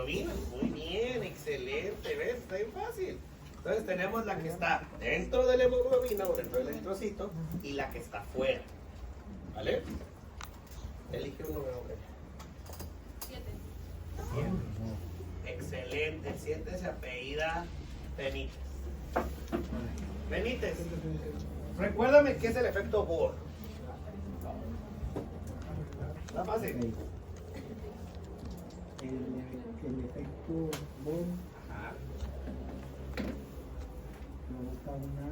hemoglobina. Muy bien, excelente, ¿ves? Está bien fácil. Entonces tenemos la que está dentro de la hemoglobina o dentro del eritrocito y la que está fuera. ¿Vale? Elige un número. 7. 7. Excelente. El 7 se apellida Benítez. Benítez, recuérdame qué es el efecto Bohr. Está fácil. El efecto Bohr Ajá. provoca una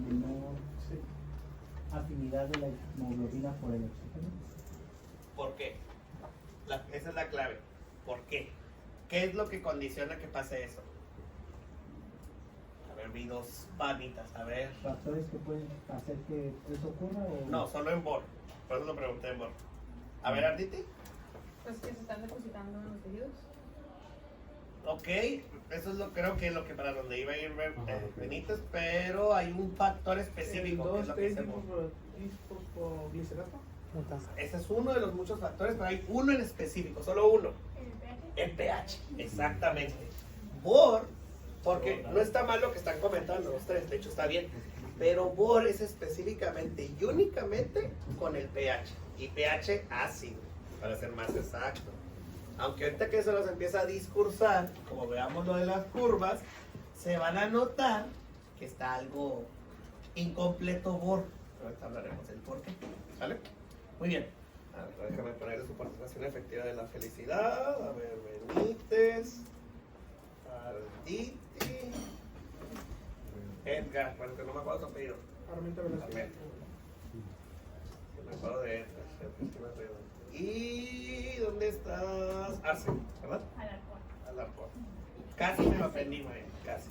menor afinidad de la hemoglobina por el oxígeno. ¿Por qué? Esa es la clave. ¿Por qué? ¿Qué es lo que condiciona que pase eso? A ver, vi dos panitas, a ver. ¿Factores que pueden hacer que eso ocurra? O... No, solo en Bohr. Por eso lo pregunté en Bohr. A ver, Arditi. Pues que se están depositando en los tejidos. Ok, eso es creo que lo que para donde iba a ir Benítez, pero hay un factor específico que es lo que se Glicerato. Ese es uno de los muchos factores, pero hay uno en específico, solo uno. El pH. El pH, exactamente. Bohr, porque no está mal lo que están comentando los tres, de hecho está bien, pero Bohr es específicamente y únicamente con el pH, y pH ácido, para ser más exacto. Aunque ahorita que se los empieza a discursar, como veamos lo de las curvas, se van a notar que está algo incompleto Bohr. Ahorita hablaremos del por qué, ¿vale? Muy bien. A ver, déjame poner su participación efectiva de la felicidad. A ver, Benítez, Arditi, Edgar. Bueno, que no me acuerdo tu apellido. Armenta Velasquez. Me acuerdo de Edgar. ¿Y dónde estás? Arce, ¿verdad? Alarcón. Casi me lo aprendí, muy bien, casi.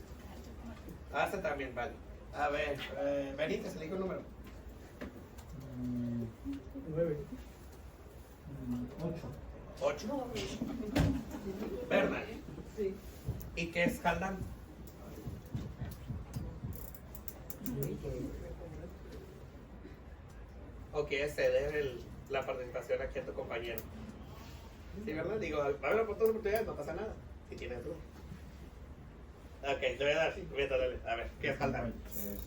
Arce también, vale. A ver, Benítez, elige un número. 9. 8. 8. Bernard. Sí. ¿Y qué es Haldane? ¿O quieres ceder la participación aquí a tu compañero? Sí, ¿verdad? Digo, va a haber oportunidades, no pasa nada. Si tienes duda. Ok, te voy a dar. Dale. A ver, ¿qué es Haldane? Es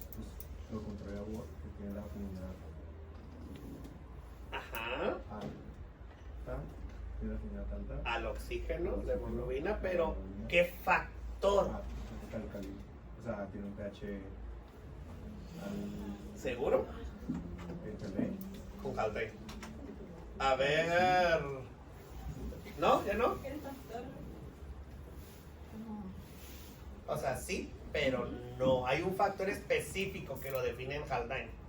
lo contrario a Bohr, que tiene la afinidad Ajá. alta, tiene la afinidad alta. Al oxígeno de hemoglobina, pero ¿qué factor? Es alcalino. O sea, tiene un pH ¿Seguro? alcalino. Con Haldane. A ver. ¿No? ¿Ya no? ¿Qué factor? O sea, sí, pero no. Hay un factor específico que lo define en Haldane.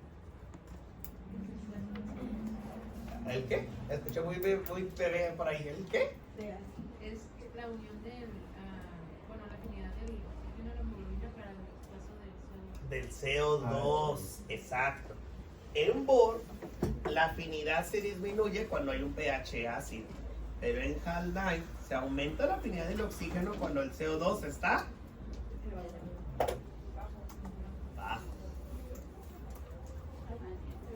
¿El qué? Escuché muy bebé por ahí. ¿El qué? Es la unión del, bueno, la afinidad del oxígeno a la hemoglobina para el reemplazo del Del CO2, exacto. En Bohr, la afinidad se disminuye cuando hay un pH ácido. Pero en Haldane se aumenta la afinidad del oxígeno cuando el CO2 está bajo.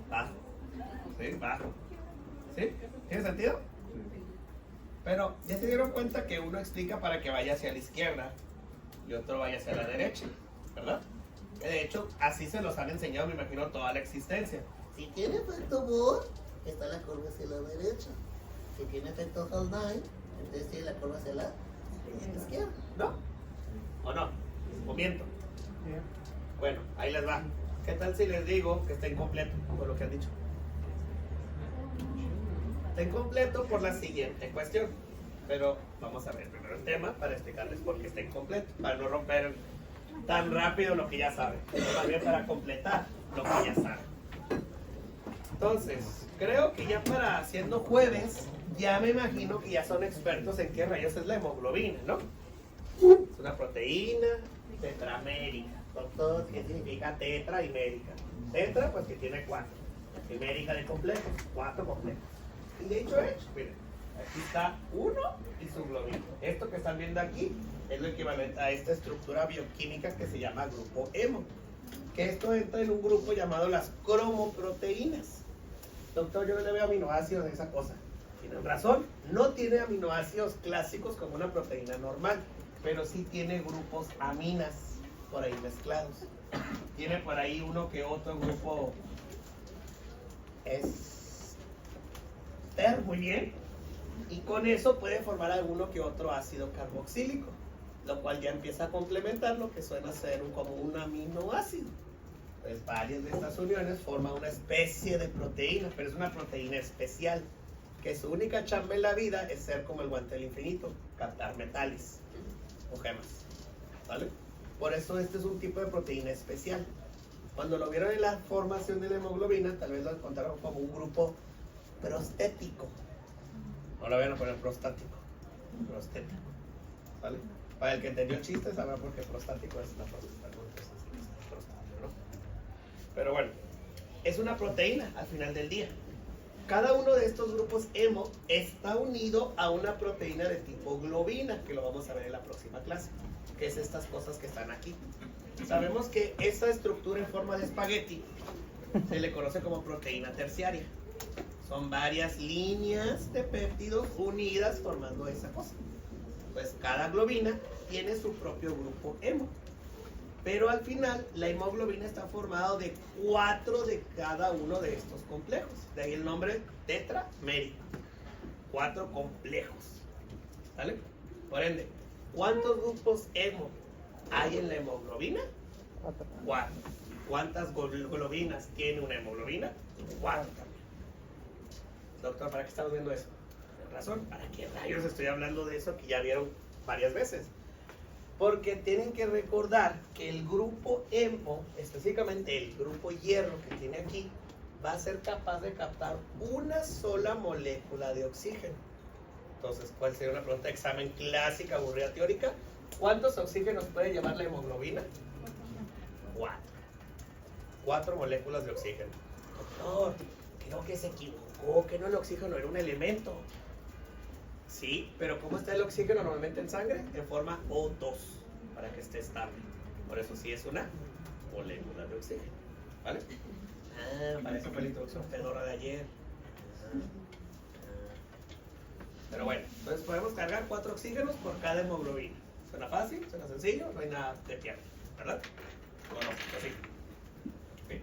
Bajo. Sí, bajo. ¿Sí? ¿Tiene sentido? Pero ya se dieron cuenta que uno explica para que vaya hacia la izquierda y otro vaya hacia la derecha, ¿verdad? De hecho, así se los han enseñado, me imagino, toda la existencia. Si tiene efecto Bohr, está la curva hacia la derecha. Si tiene efecto Haldane, entonces tiene la curva hacia la izquierda. ¿No? ¿O no? ¿O miento? Bueno, ahí les va. ¿Qué tal si les digo que está incompleto con lo que han dicho? Está incompleto por la siguiente cuestión. Pero vamos a ver primero el tema para explicarles por qué está incompleto. Para no romper tan rápido lo que ya saben. Sino más bien para completar lo que ya saben. Entonces, creo que ya para siendo jueves, ya me imagino que ya son expertos en qué rayos es la hemoglobina, ¿no? Es una proteína tetramérica. Con todo que significa tetra y mérica. Tetra, pues que tiene 4. Y mérica de complejo, 4 complejos. Y de hecho, miren, aquí está 1 y su globina. Esto que están viendo aquí es lo equivalente a esta estructura bioquímica que se llama grupo hemo. Que esto entra en un grupo llamado las cromoproteínas. Doctor, yo le veo aminoácidos de esa cosa. Tienen razón, no tiene aminoácidos clásicos como una proteína normal, pero sí tiene grupos aminas por ahí mezclados. Tiene por ahí uno que otro grupo ester, muy bien, y con eso puede formar alguno que otro ácido carboxílico, lo cual ya empieza a complementar lo que suena ser como un aminoácido. Pues varias de estas uniones forman una especie de proteína, pero es una proteína especial, que su única chamba en la vida es ser como el guante del infinito, captar metales o gemas, ¿vale? Por eso este es un tipo de proteína especial. Cuando lo vieron en la formación de la hemoglobina, tal vez lo encontraron como un grupo prostético. No lo vayan a poner prostático, prostético, ¿vale? Para el que entendió el chiste, sabrá por qué prostático es la próstata, ¿no? Entonces, es prostático, ¿no? Pero bueno, es una proteína al final del día. Cada uno de estos grupos hemo está unido a una proteína de tipo globina, que lo vamos a ver en la próxima clase, que es estas cosas que están aquí. Sabemos que esa estructura en forma de espagueti se le conoce como proteína terciaria. Son varias líneas de péptidos unidas formando esa cosa. Pues cada globina tiene su propio grupo hemo. Pero al final la hemoglobina está formada de 4 de cada uno de estos complejos. De ahí el nombre tetramérico. 4 complejos. ¿Vale? Por ende, ¿cuántos grupos hemo hay en la hemoglobina? 4. ¿Cuántas globinas tiene una hemoglobina? 4 también. Doctor, ¿para qué estamos viendo eso? ¿Tiene razón? ¿Para qué rayos estoy hablando de eso que ya vieron varias veces? Porque tienen que recordar que el grupo hemo, específicamente el grupo hierro que tiene aquí, va a ser capaz de captar una sola molécula de oxígeno. Entonces, ¿cuál sería una pregunta de examen clásica, aburrida, teórica? ¿Cuántos oxígenos puede llevar la hemoglobina? 4. 4 moléculas de oxígeno. Doctor, creo que se equivocó, que no, el oxígeno era un elemento. Sí, pero ¿cómo está el oxígeno normalmente en sangre? En forma O2, para que esté estable. Por eso sí es una molécula de oxígeno, ¿vale? Para eso fue la introducción pedorra de ayer. Pero bueno, entonces podemos cargar 4 oxígenos por cada hemoglobina. Suena fácil, suena sencillo, no hay nada de pierde, ¿verdad? No, así. Okay.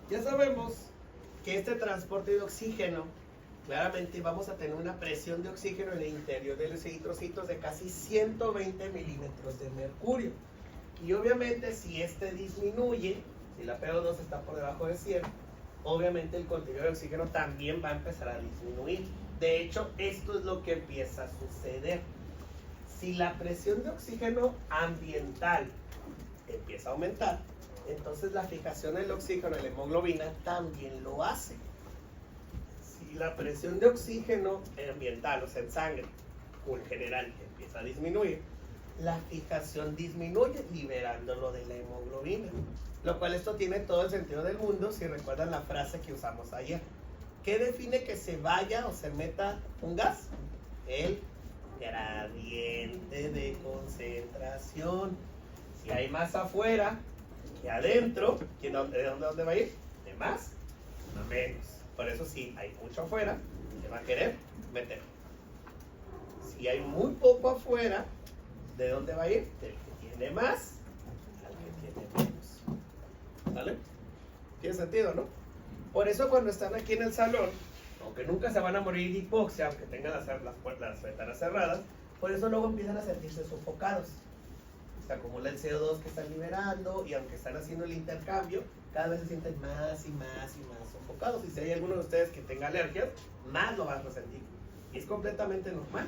Ya sabemos que este transporte de oxígeno, claramente vamos a tener una presión de oxígeno en el interior de los eritrocitos de casi 120 milímetros de mercurio. Y obviamente si este disminuye, si la PO2 está por debajo de 100, obviamente el contenido de oxígeno también va a empezar a disminuir. De hecho, esto es lo que empieza a suceder. Si la presión de oxígeno ambiental empieza a aumentar, entonces la fijación del oxígeno en la hemoglobina también lo hace. Si la presión de oxígeno ambiental, o sea en sangre, o en general, empieza a disminuir, la fijación disminuye, liberándolo de la hemoglobina. Lo cual esto tiene todo el sentido del mundo si recuerdan la frase que usamos ayer. ¿Qué define que se vaya o se meta un gas? El gradiente de concentración. Si hay más afuera que adentro, ¿de dónde va a ir? De más a menos. Por eso si hay mucho afuera, se va a querer meter. Si hay muy poco afuera, ¿de dónde va a ir? Del que tiene más al que tiene menos. ¿Vale? Tiene sentido, ¿no? Por eso cuando están aquí en el salón, aunque nunca se van a morir de hipoxia, aunque tengan las ventanas cerradas, por eso luego empiezan a sentirse sofocados. Se acumula el CO2 que están liberando y aunque están haciendo el intercambio, cada vez se sienten más y más y más sofocados. Y si hay alguno de ustedes que tenga alergias, más lo van a sentir. Y es completamente normal,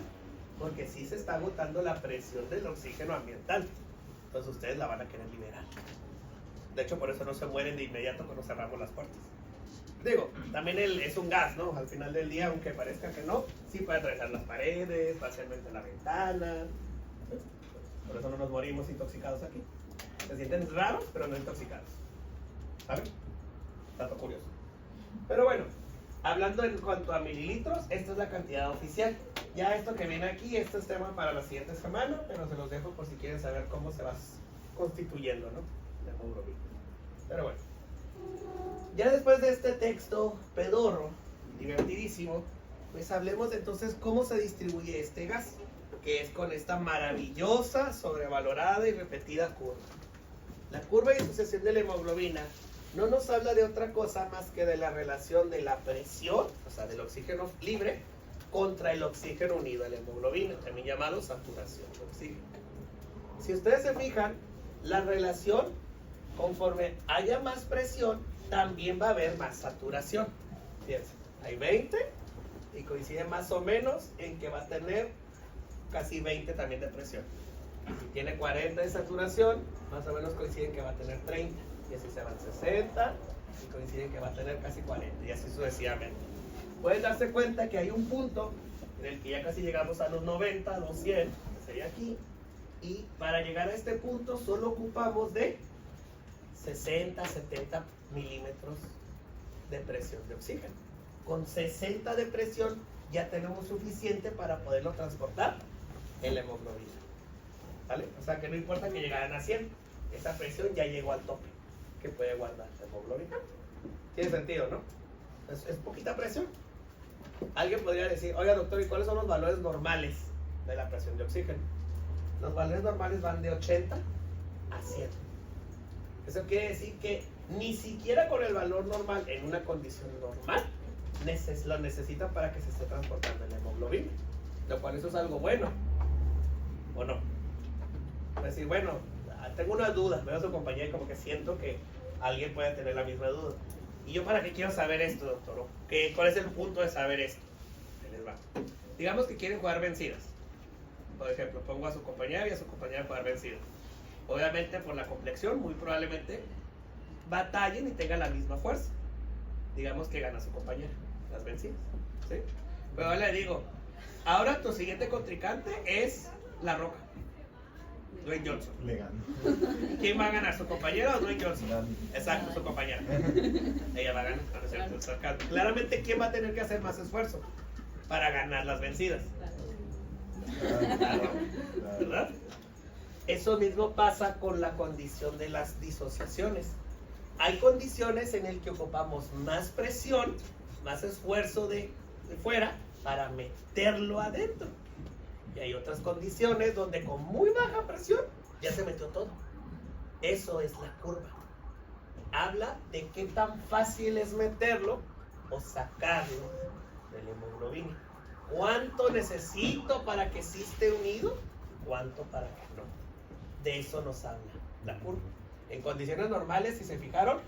porque sí se está agotando la presión del oxígeno ambiental. Entonces ustedes la van a querer liberar. De hecho, por eso no se mueren de inmediato cuando cerramos las puertas. Digo, también es un gas, ¿no? Al final del día, aunque parezca que no, sí puede atravesar las paredes, parcialmente la ventana. Por eso no nos morimos intoxicados aquí. Se sienten raros, pero no intoxicados. ¿Saben? Dato curioso. Pero bueno, hablando en cuanto a mililitros, esta es la cantidad oficial. Ya esto que viene aquí, esto es tema para la siguiente semana, pero se los dejo por si quieren saber cómo se va constituyendo, ¿no? La hemoglobina. Pero bueno. Ya después de este texto pedorro, divertidísimo, Pues hablemos entonces cómo se distribuye este gas, que es con esta maravillosa, sobrevalorada y repetida curva. La curva de disociación de la hemoglobina no nos habla de otra cosa más que de la relación de la presión, o sea, del oxígeno libre, contra el oxígeno unido a la hemoglobina, también llamado saturación de oxígeno. Si ustedes se fijan, la relación, conforme haya más presión, también va a haber más saturación. Fíjense, hay 20 y coincide más o menos en que va a tener casi 20 también de presión. Si tiene 40 de saturación, más o menos coinciden que va a tener 30. Y así se van 60 y coinciden que va a tener casi 40 y así sucesivamente. Pueden darse cuenta que hay un punto en el que ya casi llegamos a los 90, los 100, que sería aquí. Y para llegar a este punto solo ocupamos de 60, 70 milímetros de presión de oxígeno. Con 60 de presión ya tenemos suficiente para poderlo transportar en la hemoglobina. ¿Vale? O sea que no importa que llegaran a 100, esa presión ya llegó al tope que puede guardar la hemoglobina. Tiene sentido, ¿no? Es poquita presión. Alguien podría decir, oiga doctor, ¿y cuáles son los valores normales de la presión de oxígeno? Los valores normales van de 80 a 100. Eso quiere decir que ni siquiera con el valor normal en una condición normal lo necesitan para que se esté transportando en la hemoglobina, lo cual eso es algo bueno, ¿o no? Es decir, bueno, tengo una duda, veo a su compañía y como que siento que alguien puede tener la misma duda. ¿Y yo para qué quiero saber esto, doctor? ¿Cuál es el punto de saber esto? Ahí les va. Digamos que quieren jugar vencidas. Por ejemplo, pongo a su compañera y a su compañera a jugar vencidas. Obviamente por la complexión, muy probablemente batallen y tengan la misma fuerza. Digamos que gana su compañera, las vencidas, ¿sí? Pero ahora le digo, ahora tu siguiente contrincante es La Roca, Dwayne Johnson. Le gano. ¿Quién va a ganar, su compañera o Dwayne Johnson? Gano. Exacto, su compañera. Ella va a ganar. No, no es cierto, es sarcasmo. Claramente, ¿quién va a tener que hacer más esfuerzo para ganar las vencidas? Claro, ¿verdad? Eso mismo pasa con la condición de las disociaciones. Hay condiciones en las que ocupamos más presión, más esfuerzo de fuera para meterlo adentro. Y hay otras condiciones donde con muy baja presión ya se metió todo. Eso es la curva. Habla de qué tan fácil es meterlo o sacarlo de la hemoglobina. ¿Cuánto necesito para que sí esté unido? ¿Cuánto para que no? De eso nos habla la curva. En condiciones normales, si se fijaron,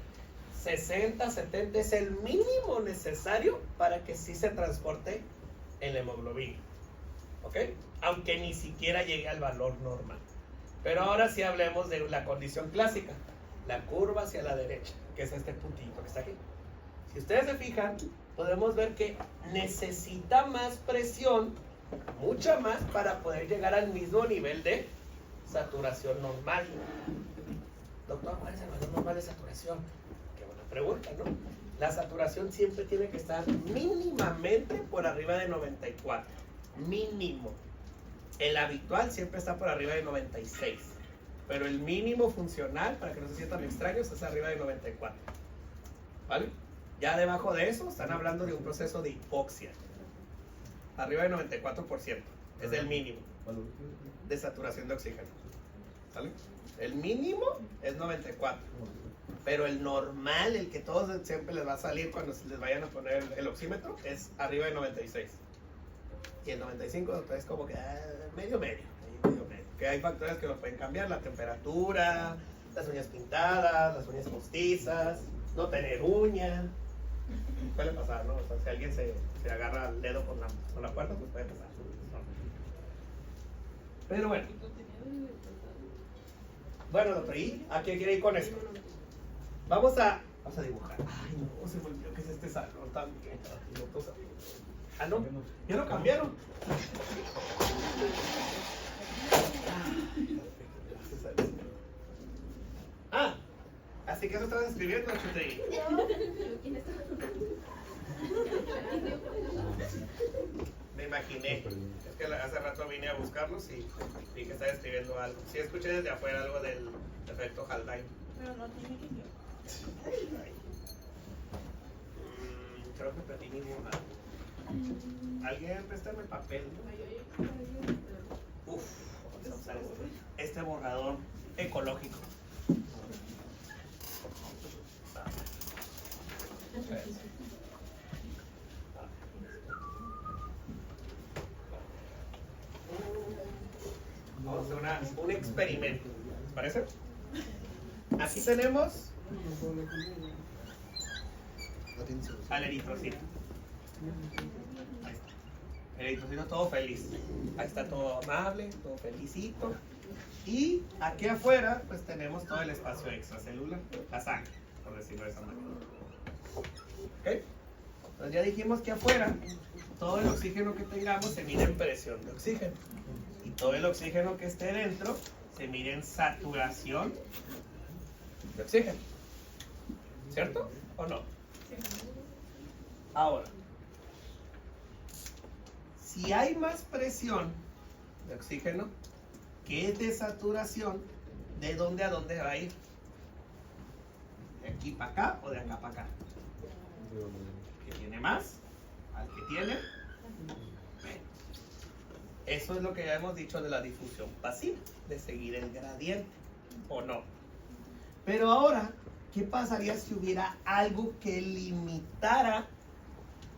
60, 70 es el mínimo necesario para que sí se transporte en la hemoglobina. ¿Ok? Aunque ni siquiera llegue al valor normal. Pero ahora sí hablemos de la condición clásica. La curva hacia la derecha, que es este puntito que está aquí. Si ustedes se fijan, podemos ver que necesita más presión, mucha más, para poder llegar al mismo nivel de saturación normal. Doctor, ¿cuál es el valor normal de saturación? Qué buena pregunta, ¿no? La saturación siempre tiene que estar mínimamente por arriba de 94. Mínimo. El habitual siempre está por arriba de 96. Pero el mínimo funcional, para que no se sientan extraños, es arriba de 94. ¿Vale? Ya debajo de eso están hablando de un proceso de hipoxia. Arriba de 94%. Es el mínimo de saturación de oxígeno. ¿Vale? El mínimo es 94. Pero el normal, el que todos siempre les va a salir cuando les vayan a poner el oxímetro, es arriba de 96. Y el 95 es como que medio. Que hay factores que lo pueden cambiar: la temperatura, las uñas pintadas, las uñas postizas, no tener uña. Puede pasar, ¿no? O sea, si alguien se agarra el dedo con la puerta, pues puede pasar, ¿no? Pero bueno. Bueno, doctor, ¿y a qué quiere ir con esto? Vamos a dibujar. Ay, no, se me olvidó que es este salón tan que ah, no, ya lo cambiaron. Ah, así que eso estabas escribiendo, Chutei. Me imaginé. Es que hace rato vine a buscarlos y vi que estaba escribiendo algo. Sí, escuché desde afuera algo del efecto Haldane. Pero no tiene niño. Creo que perdí mi algo. ¿Alguien préstame papel? Uf, vamos a usar este borrador ecológico. Vamos a hacer un experimento. ¿Les parece? Aquí tenemos al eritrocito. Ahí está. El eritrocito todo feliz. Ahí está todo amable, todo felicito. Y aquí afuera, pues tenemos todo el espacio extracelular, la sangre, por decirlo de esa manera. ¿Ok? Entonces ya dijimos que afuera, todo el oxígeno que tengamos se mide en presión de oxígeno. Y todo el oxígeno que esté dentro se mide en saturación de oxígeno. ¿Cierto o no? Ahora, si hay más presión de oxígeno que de saturación, ¿de dónde a dónde va a ir? ¿De aquí para acá o de acá para acá? ¿Que tiene más? ¿Al que tiene menos? Eso es lo que ya hemos dicho de la difusión pasiva, de seguir el gradiente, ¿o no? Pero ahora, ¿qué pasaría si hubiera algo que limitara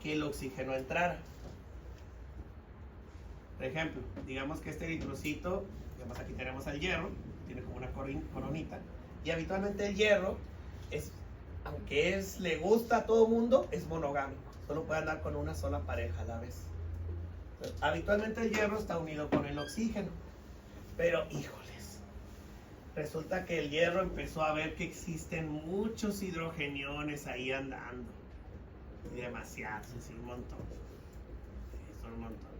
que el oxígeno entrara? Por ejemplo, digamos que este eritrocito, digamos aquí tenemos el hierro, tiene como una coronita, y habitualmente el hierro es, aunque le gusta a todo mundo, es monogámico, solo puede andar con una sola pareja a la vez. Entonces, habitualmente el hierro está unido con el oxígeno, pero híjoles, resulta que el hierro empezó a ver que existen muchos hidrogeniones ahí andando, y demasiados, así un montón, sí, son un montón.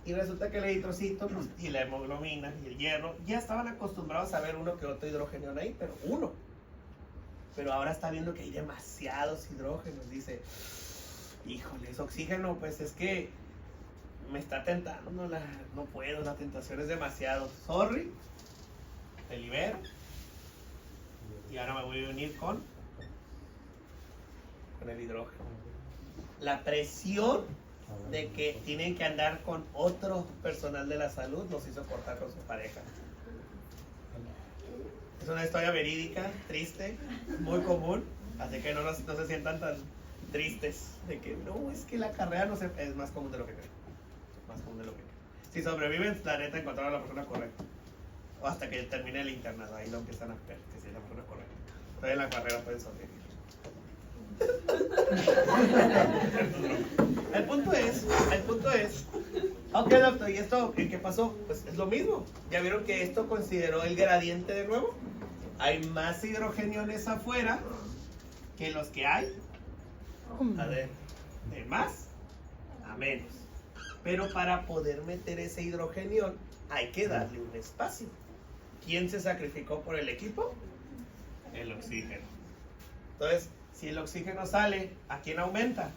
Y resulta que el eritrocito pues, y la hemoglobina y el hierro ya estaban acostumbrados a ver uno que otro hidrogenión ahí, pero uno. Pero ahora está viendo que hay demasiados hidrógenos. Dice, híjole, es oxígeno, pues es que me está tentando, no puedo, la tentación es demasiado. Sorry, te libero. Y ahora me voy a unir con el hidrógeno. La presión de que tienen que andar con otro personal de la salud los hizo cortar con su pareja. Es una historia verídica, triste, muy común, así que no se sientan tan tristes de que no, es que la carrera no se, es más común de lo que creen. Más común de lo que creen. Si sobreviven, la neta encontraron a la persona correcta. O hasta que termine el internado, ahí lo empiezan a ver, que si es la persona correcta. Todavía en la carrera pueden sobrevivir. El punto es, ok doctor, ¿y esto qué pasó? Pues es lo mismo. ¿Ya vieron que esto consideró el gradiente de nuevo? Hay más hidrogeniones afuera que los que hay adentro. De más a menos. Pero para poder meter ese hidrogenión hay que darle un espacio. ¿Quién se sacrificó por el equipo? El oxígeno. Entonces, si el oxígeno sale, ¿a quién aumenta?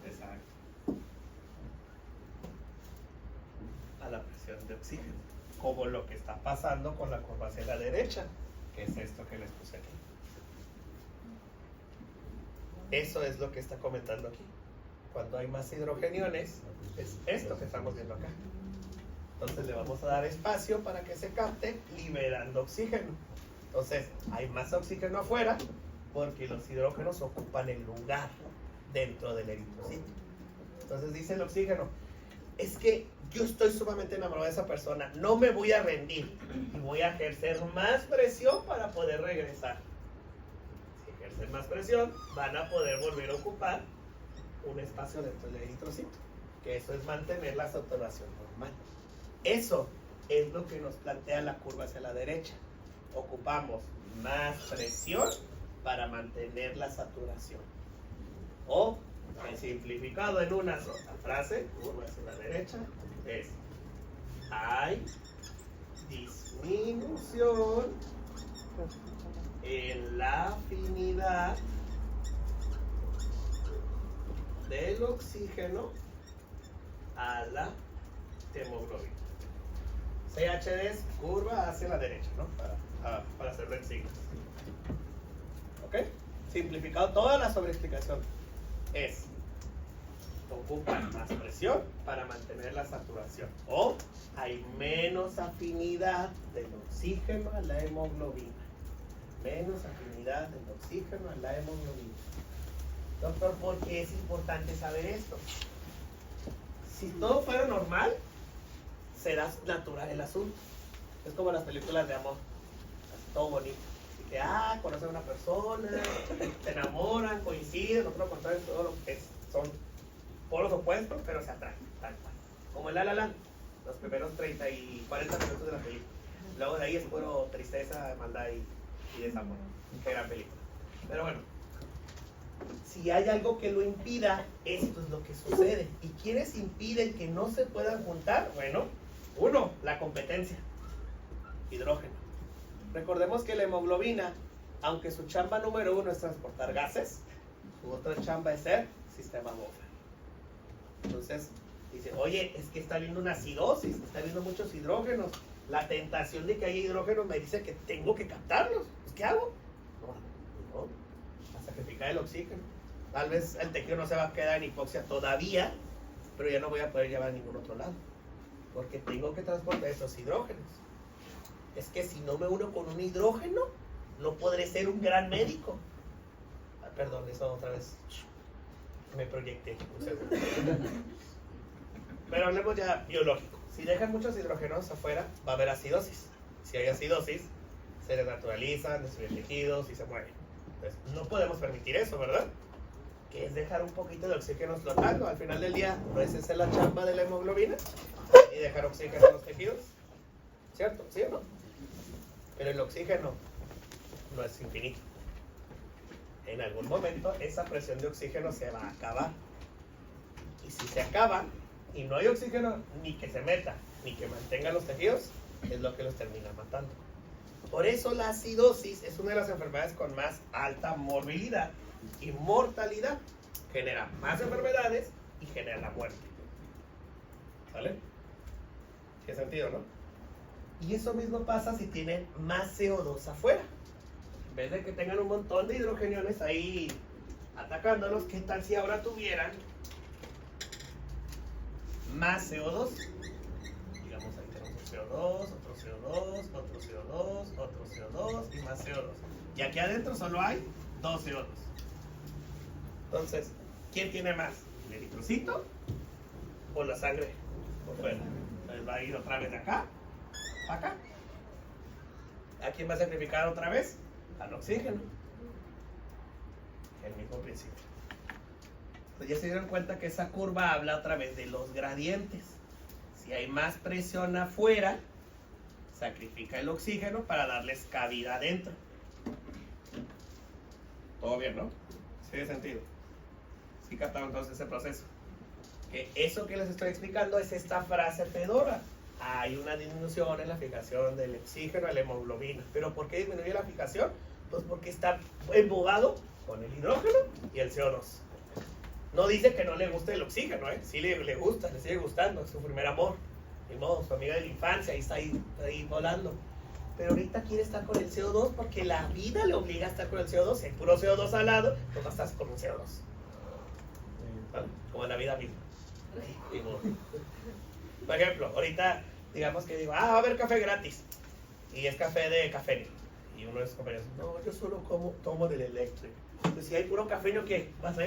Exacto. A la presión de oxígeno. Como lo que está pasando con la curva hacia la derecha, que es esto que les puse aquí. Eso es lo que está comentando aquí. Cuando hay más hidrogeniones, es esto que estamos viendo acá. Entonces le vamos a dar espacio para que se capte, liberando oxígeno. Entonces, hay más oxígeno afuera, porque los hidrógenos ocupan el lugar dentro del eritrocito. Entonces dice el oxígeno, es que yo estoy sumamente enamorado de esa persona, no me voy a rendir y voy a ejercer más presión para poder regresar. Si ejercen más presión, van a poder volver a ocupar un espacio dentro del eritrocito, que eso es mantener la saturación normal. Eso es lo que nos plantea la curva hacia la derecha. Ocupamos más presión para mantener la saturación. O, simplificado en una sola frase, curva hacia la derecha, es hay disminución en la afinidad del oxígeno a la hemoglobina. CHD es curva hacia la derecha, ¿no? Para hacerlo en signos. ¿Ok? Simplificado, toda la sobreexplicación es ocupan más presión para mantener la saturación. O hay menos afinidad del oxígeno a la hemoglobina. Menos afinidad del oxígeno a la hemoglobina. Doctor, ¿por qué es importante saber esto? Si todo fuera normal, será natural el asunto. Es como las películas de amor. Así todo bonito. Así que, conocen a una persona, se enamoran, coinciden, no puedo contar todo lo que son polos opuestos, pero se atraen, tal cual. Como el La La Land, los primeros 30 y 40 minutos de la película. Luego de ahí es puro tristeza, maldad y desamor. Qué gran película. Pero bueno, si hay algo que lo impida, esto es lo que sucede. ¿Y quiénes impiden que no se puedan juntar? Bueno, uno, la competencia. Hidrógeno. Recordemos que la hemoglobina, aunque su chamba número uno es transportar gases, su otra chamba es ser sistema buffer. Entonces, dice, oye, es que está habiendo una acidosis, está habiendo muchos hidrógenos. La tentación de que haya hidrógenos me dice que tengo que captarlos. Pues, ¿qué hago? No, a sacrificar el oxígeno. Tal vez el tejido no se va a quedar en hipoxia todavía, pero ya no voy a poder llevar a ningún otro lado, porque tengo que transportar esos hidrógenos. Es que si no me uno con un hidrógeno, no podré ser un gran médico. Perdón, eso otra vez me proyecté un segundo. Pero hablemos ya biológico. Si dejan muchos hidrógenos afuera, va a haber acidosis. Si hay acidosis, se desnaturalizan, destruyen tejidos y se mueren. Entonces, no podemos permitir eso, ¿verdad? Que es dejar un poquito de oxígeno flotando. Al final del día, ¿no es esa la chamba de la hemoglobina? Y dejar oxígeno en los tejidos. ¿Cierto? ¿Sí o no? Pero el oxígeno no es infinito. En algún momento esa presión de oxígeno se va a acabar. Y si se acaba y no hay oxígeno ni que se meta ni que mantenga los tejidos, es lo que los termina matando. Por eso la acidosis es una de las enfermedades con más alta morbilidad y mortalidad. Genera más enfermedades y genera la muerte. ¿Vale? ¿Tiene sentido, no? Y eso mismo pasa si tienen más CO2 afuera. En vez de que tengan un montón de hidrogeniones ahí atacándolos, ¿qué tal si ahora tuvieran más CO2? Digamos, ahí tenemos CO2, otro CO2, otro CO2, otro CO2 y más CO2. Y aquí adentro solo hay 2 CO2. Entonces, ¿quién tiene más? ¿El eritrocito o la sangre por fuera? Entonces va a ir otra vez de acá a acá. ¿A quién va a sacrificar otra vez? Al oxígeno. El mismo principio. Entonces ya se dieron cuenta que esa curva habla otra vez de los gradientes. Si hay más presión afuera, sacrifica el oxígeno para darles cabida adentro. Todo bien, ¿no? Sí, tiene sentido. Sí captaron entonces ese proceso. Que eso que les estoy explicando es esta frase Fedora. Hay una disminución en la fijación del oxígeno a la hemoglobina. ¿Pero por qué disminuye la fijación? Pues porque está embobado con el hidrógeno y el CO2. No dice que no le guste el oxígeno, ¿eh? Sí le gusta, le sigue gustando, es su primer amor. Ni modo, su amiga de la infancia, ahí está ahí volando. Pero ahorita quiere estar con el CO2 porque la vida le obliga a estar con el CO2. Si hay puro CO2 al lado, pues no estás con un CO2. ¿Vale? Como en la vida misma. Por ejemplo, ahorita digamos que digo, va a haber café gratis. Y es café de café. Y uno de sus compañeros, no, yo solo tomo del eléctrico. Pues si hay puro cafeño, ¿qué? No vas a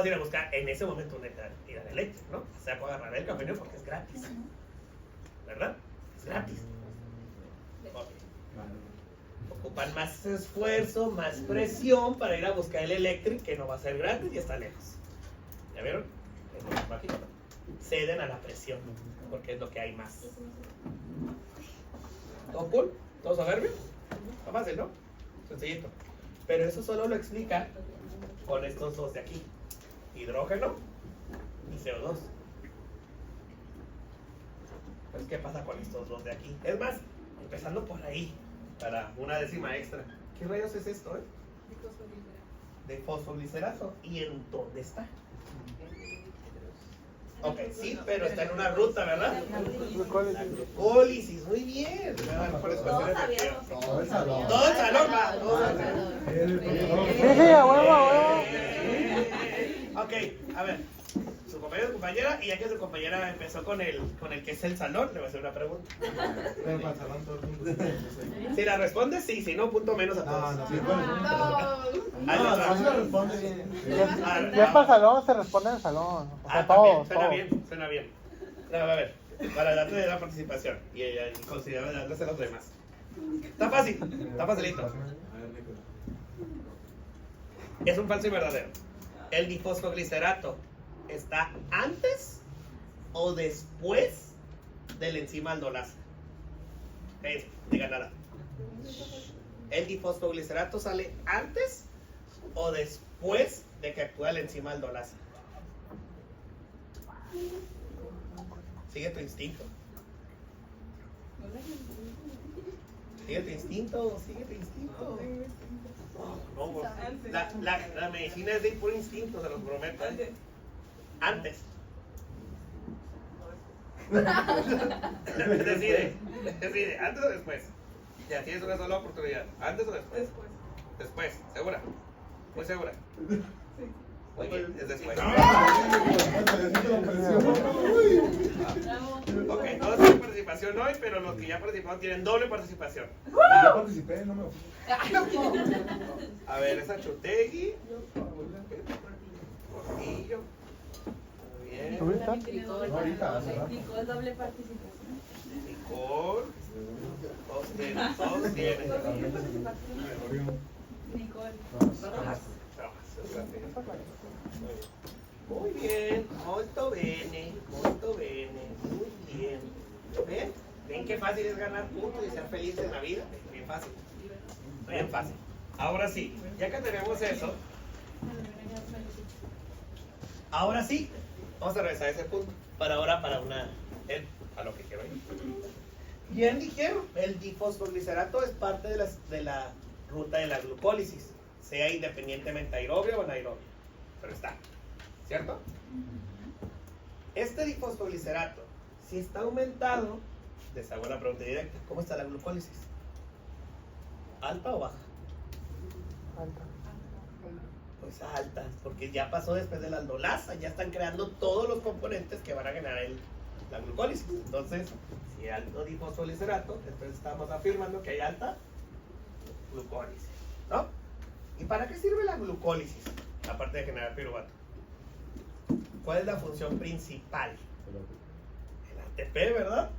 ir a buscar en ese momento ir al eléctrico, ¿no? O sea, puedo agarrar el cafeño porque es gratis. ¿Verdad? Es gratis. Okay. Ocupan más esfuerzo, más presión para ir a buscar el eléctrico, que no va a ser gratis y está lejos. ¿Ya vieron? Ceden a la presión, porque es lo que hay más. ¿Todo cool? ¿Todo soberbio? Está fácil, ¿no? Sencillito. Pero eso solo lo explica con estos dos de aquí. Hidrógeno y CO2. Entonces, ¿qué pasa con estos dos de aquí? Es más, empezando por ahí, para una décima extra. ¿Qué rayos es esto, de fosfoglicerasa? ¿Y en dónde está? Ok, sí, pero está en una ruta, ¿verdad? La glucólisis, muy bien. Todos sabíamos. Todos salón, va. Ok, A ver, su compañero o compañera, y ya que su compañera empezó con el que es el salón, le voy a hacer una pregunta. Pero para el salón todo el mundo. Si la responde, sí, si no, punto menos a todos. No, sí, bueno. Ahí les va. No, la responde bien. Si es para el salón, se responde en el salón. O sea, También, todos, suena todos. bien, suena bien. No, a ver, para darle la participación y considerar darles a los demás. Está fácil, está facilito. A ver, Nicolás. Es un falso y verdadero. ¿El difosfoglicerato está antes o después de la enzima aldolasa? Es, diga nada. ¿El difosfoglicerato sale antes o después de que actúa la enzima aldolasa? Sigue tu instinto. Sigue tu instinto, sigue tu instinto. No, pues, la medicina es de puro instinto, se los prometo. Antes. Decide, antes o después. Ya tienes una sola oportunidad. ¿Antes o después? Después, segura. Muy segura. Muy bien, es después. Ok, todos tienen participación hoy, pero los que ya participaron tienen doble participación. Yo participé, no me ofusco. A ver, esa Chutegui. Portillo. Muy bien. ¿Ahorita? Ahorita, hace rato. Nicole, doble participación. Nicole. Todos tienen. Nicole. Muy bien, molto bene, muy bien. ¿Ven? ¿Ven qué fácil es ganar puntos y ser feliz en la vida? Bien fácil. Bien fácil. Ahora sí, ya que tenemos eso, ahora sí, vamos a regresar a ese punto. Para ahora, para a lo que quiero ir. Bien dijeron, el difosfoglicerato es parte de la ruta de la glucólisis, sea independientemente aerobio o anaerobio, pero está, ¿cierto? Este difosfoglicerato, si está aumentado, les hago la pregunta directa, ¿cómo está la glucólisis? ¿Alta o baja? Alta. Pues alta, porque ya pasó después de la aldolasa, ya están creando todos los componentes que van a generar la glucólisis. Entonces, si hay alto difosfoglicerato, entonces estamos afirmando que hay alta glucólisis, ¿no? ¿Y para qué sirve la glucólisis? Aparte de generar piruvato. ¿Cuál es la función principal? El ATP, ¿verdad?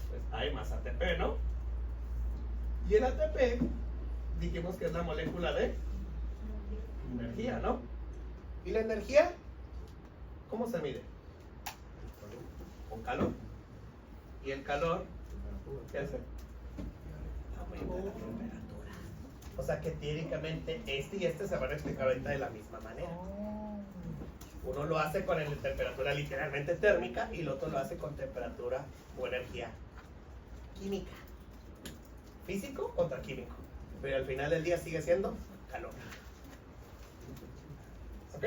Pues hay más ATP, ¿no? Y el ATP, dijimos que es la molécula de energía, ¿no? ¿Y la energía? ¿Cómo se mide? Con calor. ¿Y el calor? ¿Qué hace? Aumenta la temperatura. O sea que teóricamente este y este se van a explicar ahorita de la misma manera. Uno lo hace con temperatura literalmente térmica y el otro lo hace con temperatura o energía química. Físico contra químico. Pero al final del día sigue siendo calor. ¿Ok?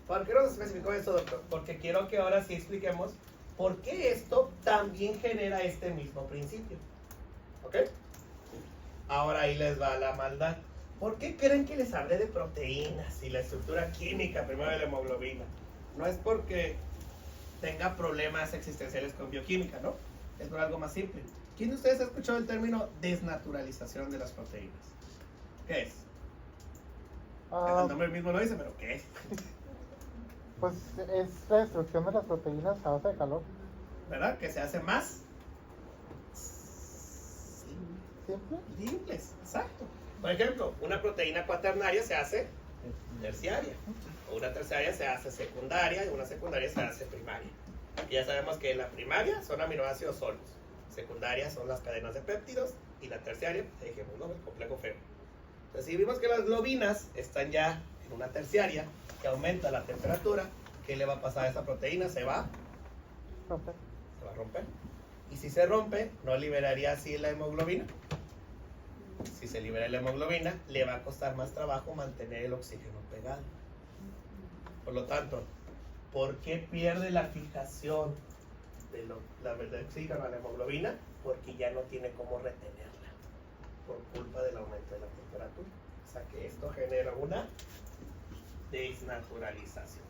¿Por qué nos especificó esto, doctor? Porque quiero que ahora sí expliquemos por qué esto también genera este mismo principio. ¿Ok? Ahora ahí les va la maldad. ¿Por qué creen que les hablé de proteínas y la estructura química primero de la hemoglobina? No es porque tenga problemas existenciales con bioquímica, ¿no? Es por algo más simple. ¿Quién de ustedes ha escuchado el término desnaturalización de las proteínas? ¿Qué es? Ah, El nombre mismo lo dice, pero ¿qué es? pues es la destrucción de las proteínas a base de calor. ¿Verdad? Que se hace más ¿Simple? simples, exacto. Por ejemplo, una proteína cuaternaria se hace terciaria, o una terciaria se hace secundaria, y una secundaria se hace primaria. Y ya sabemos que la primaria son aminoácidos solos, secundaria son las cadenas de péptidos, y la terciaria, dijimos, ¿no? El complejo feo. Entonces, si vimos que las globinas están ya en una terciaria, que aumenta la temperatura, ¿qué le va a pasar a esa proteína? Se va Romper. a romper. Y si se rompe, ¿no liberaría así la hemoglobina? Si se libera la hemoglobina, le va a costar más trabajo mantener el oxígeno pegado. Por lo tanto, ¿por qué pierde la fijación del oxígeno a la hemoglobina? Porque ya no tiene cómo retenerla por culpa del aumento de la temperatura. O sea que esto genera una desnaturalización.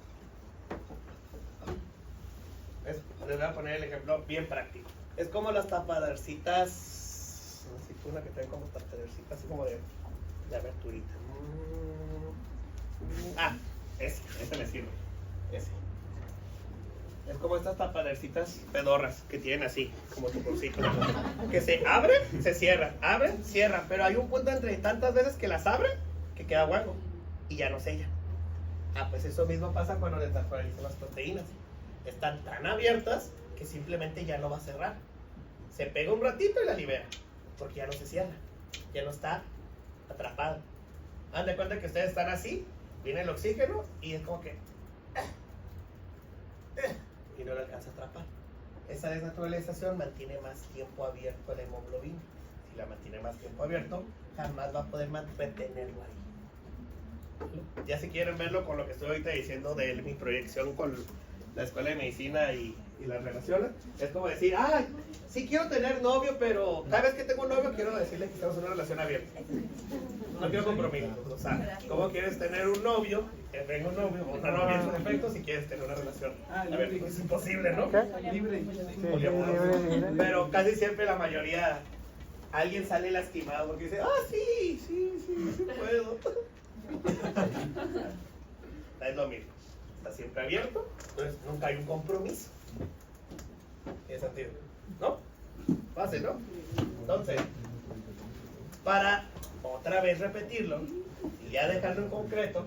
Les voy a poner el ejemplo bien práctico. Es como las tapadercitas, no sé, una que tienen como tapadercitas, así como de aberturita. Ese me sirve. Ese. Es como estas tapadercitas pedorras que tienen así, como tu bolsito. Que se abren, se cierran, abren, cierran. Pero hay un punto entre tantas veces que las abren que queda hueco y ya no sellan. Pues eso mismo pasa cuando desnaturalizan las proteínas. Están tan abiertas que simplemente ya no va a cerrar. Se pega un ratito y la libera, porque ya no se cierra, ya no está atrapado. Hagan de cuenta que ustedes están así, viene el oxígeno y es como que y no lo alcanza a atrapar. Esa desnaturalización mantiene más tiempo abierto la hemoglobina. Si la mantiene más tiempo abierto, jamás va a poder retenerlo ahí. Ya si quieren verlo con lo que estoy ahorita diciendo de mi proyección con la escuela de medicina y las relaciones, es como decir, sí quiero tener novio, pero cada vez que tengo un novio quiero decirle que estamos en una relación abierta. No quiero compromiso. O sea, ¿cómo quieres tener un novio? Que tenga un novio o una novia en su defecto si quieres tener una relación abierta. Es imposible, ¿no? Libre. Libre. Pero casi siempre la mayoría, alguien sale lastimado porque dice, sí puedo. Es lo mismo. Está siempre abierto, entonces nunca hay un compromiso. ¿Tiene sentido? ¿No? Fácil, ¿no? Entonces, para otra vez repetirlo y ya dejarlo en concreto,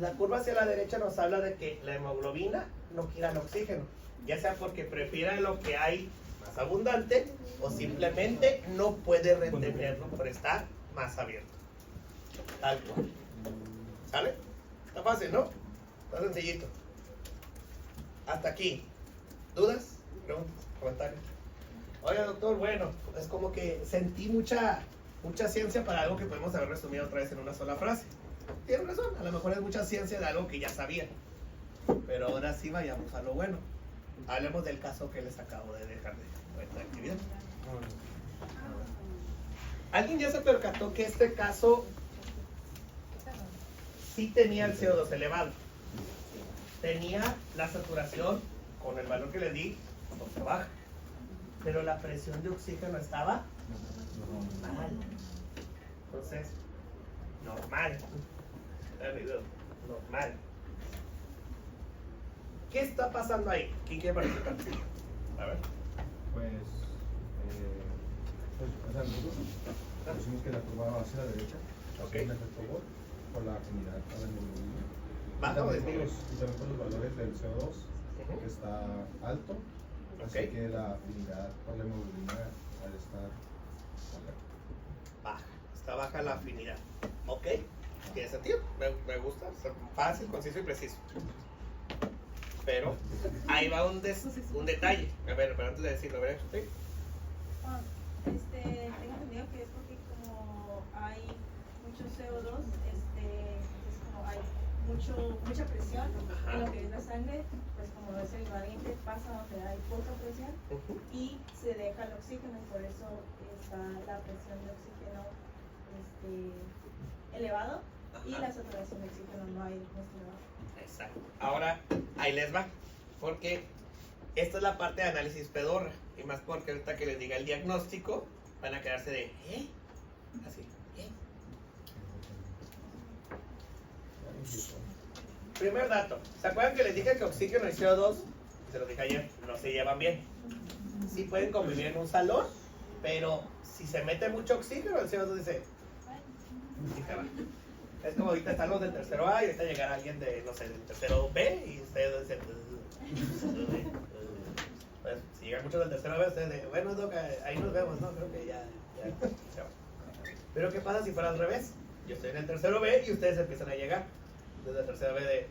la curva hacia la derecha nos habla de que la hemoglobina no quiere el oxígeno, ya sea porque prefiera lo que hay más abundante o simplemente no puede retenerlo por estar más abierto. Tal cual. ¿Sale? Está fácil, ¿no? Está sencillito. Hasta aquí. ¿Dudas? ¿Preguntas? ¿Comentarios? Oiga, doctor, bueno, es como que sentí mucha ciencia para algo que podemos haber resumido otra vez en una sola frase. Tiene razón, a lo mejor es mucha ciencia de algo que ya sabía. Pero ahora sí vayamos a lo bueno. Hablemos del caso que les acabo de dejar de nuestra actividad. ¿Alguien ya se percató que este caso sí tenía el CO2 elevado? Tenía la saturación con el valor que le di un poco baja, pero la presión de oxígeno estaba normal. Entonces, normal. ¿Qué está pasando ahí? ¿Quién quiere participar? A ver. Pues, nosotros pusimos que la curva va hacia la derecha, Ok. un efecto Bohr, por la afinidad a la hemoglobina. ¿Baja o Y disminuye? también por los valores del CO2, que está alto, así Ok. que la afinidad por la hemoglobina al estar Baja. Está baja la afinidad. Ok. Tiene sentido. Me gusta. Fácil, conciso y preciso. Pero ahí va un detalle. A ver, pero antes de decirlo, a ver, ¿sí? Tengo entendido que es porque como hay mucho CO2, es como hay mucha presión en lo que es la sangre, pues como es el gradiente pasa donde hay poca presión y se deja el oxígeno y por eso está la presión de oxígeno elevado y la saturación de oxígeno no hay elevado. Exacto. Ahora, ahí les va. Porque esta es la parte de análisis pedorra. Y más porque ahorita que les diga el diagnóstico, van a quedarse de, así, Primer dato. ¿Se acuerdan que les dije que oxígeno y CO2, se los dije ayer, no se llevan bien? Sí pueden convivir en un salón, pero si se mete mucho oxígeno, el CO2 dice, y se va. Es como ahorita están los del tercero A y ahorita llegará alguien de, no sé, del tercero B y ustedes dicen, pues si llegan muchos del tercero B, ustedes dicen, bueno, Doc, ahí nos vemos, ¿no? Creo que ya se va. Pero ¿qué pasa si fuera al revés? Yo estoy en el tercero B y ustedes empiezan a llegar desde el tercero B de...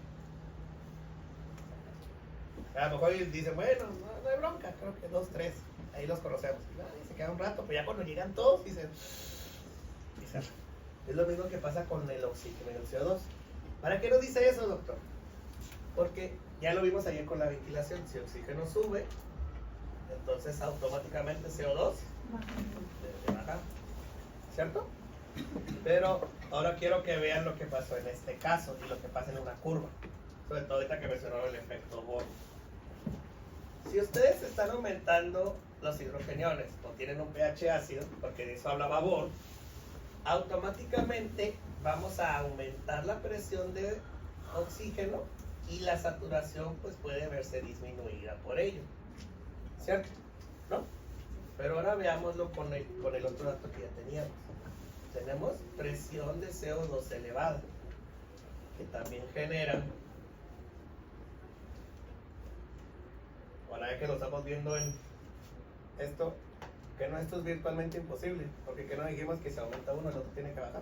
A lo mejor dicen, bueno, no hay bronca, creo que 2, 3, ahí los conocemos. Y se queda un rato, pero ya cuando llegan todos dicen... Y se... Es lo mismo que pasa con el oxígeno y el CO2. ¿Para qué nos dice eso, doctor? Porque ya lo vimos ayer con la ventilación. Si el oxígeno sube, entonces automáticamente CO2 debe bajar. ¿Cierto? Pero ahora quiero que vean lo que pasó en este caso y lo que pasa en una curva. sobre todo ahorita que mencionaron el efecto Bohr. Si ustedes están aumentando los hidrogeniones o tienen un pH ácido, porque de eso hablaba Bohr, automáticamente vamos a aumentar la presión de oxígeno y la saturación pues puede verse disminuida por ello, ¿cierto? ¿No? Pero ahora veámoslo con el otro dato que ya teníamos. Tenemos presión de CO2 elevada, que también genera, ahora ya que lo estamos viendo en esto, que no, esto es virtualmente imposible, porque que no dijimos que si aumenta uno el otro tiene que bajar.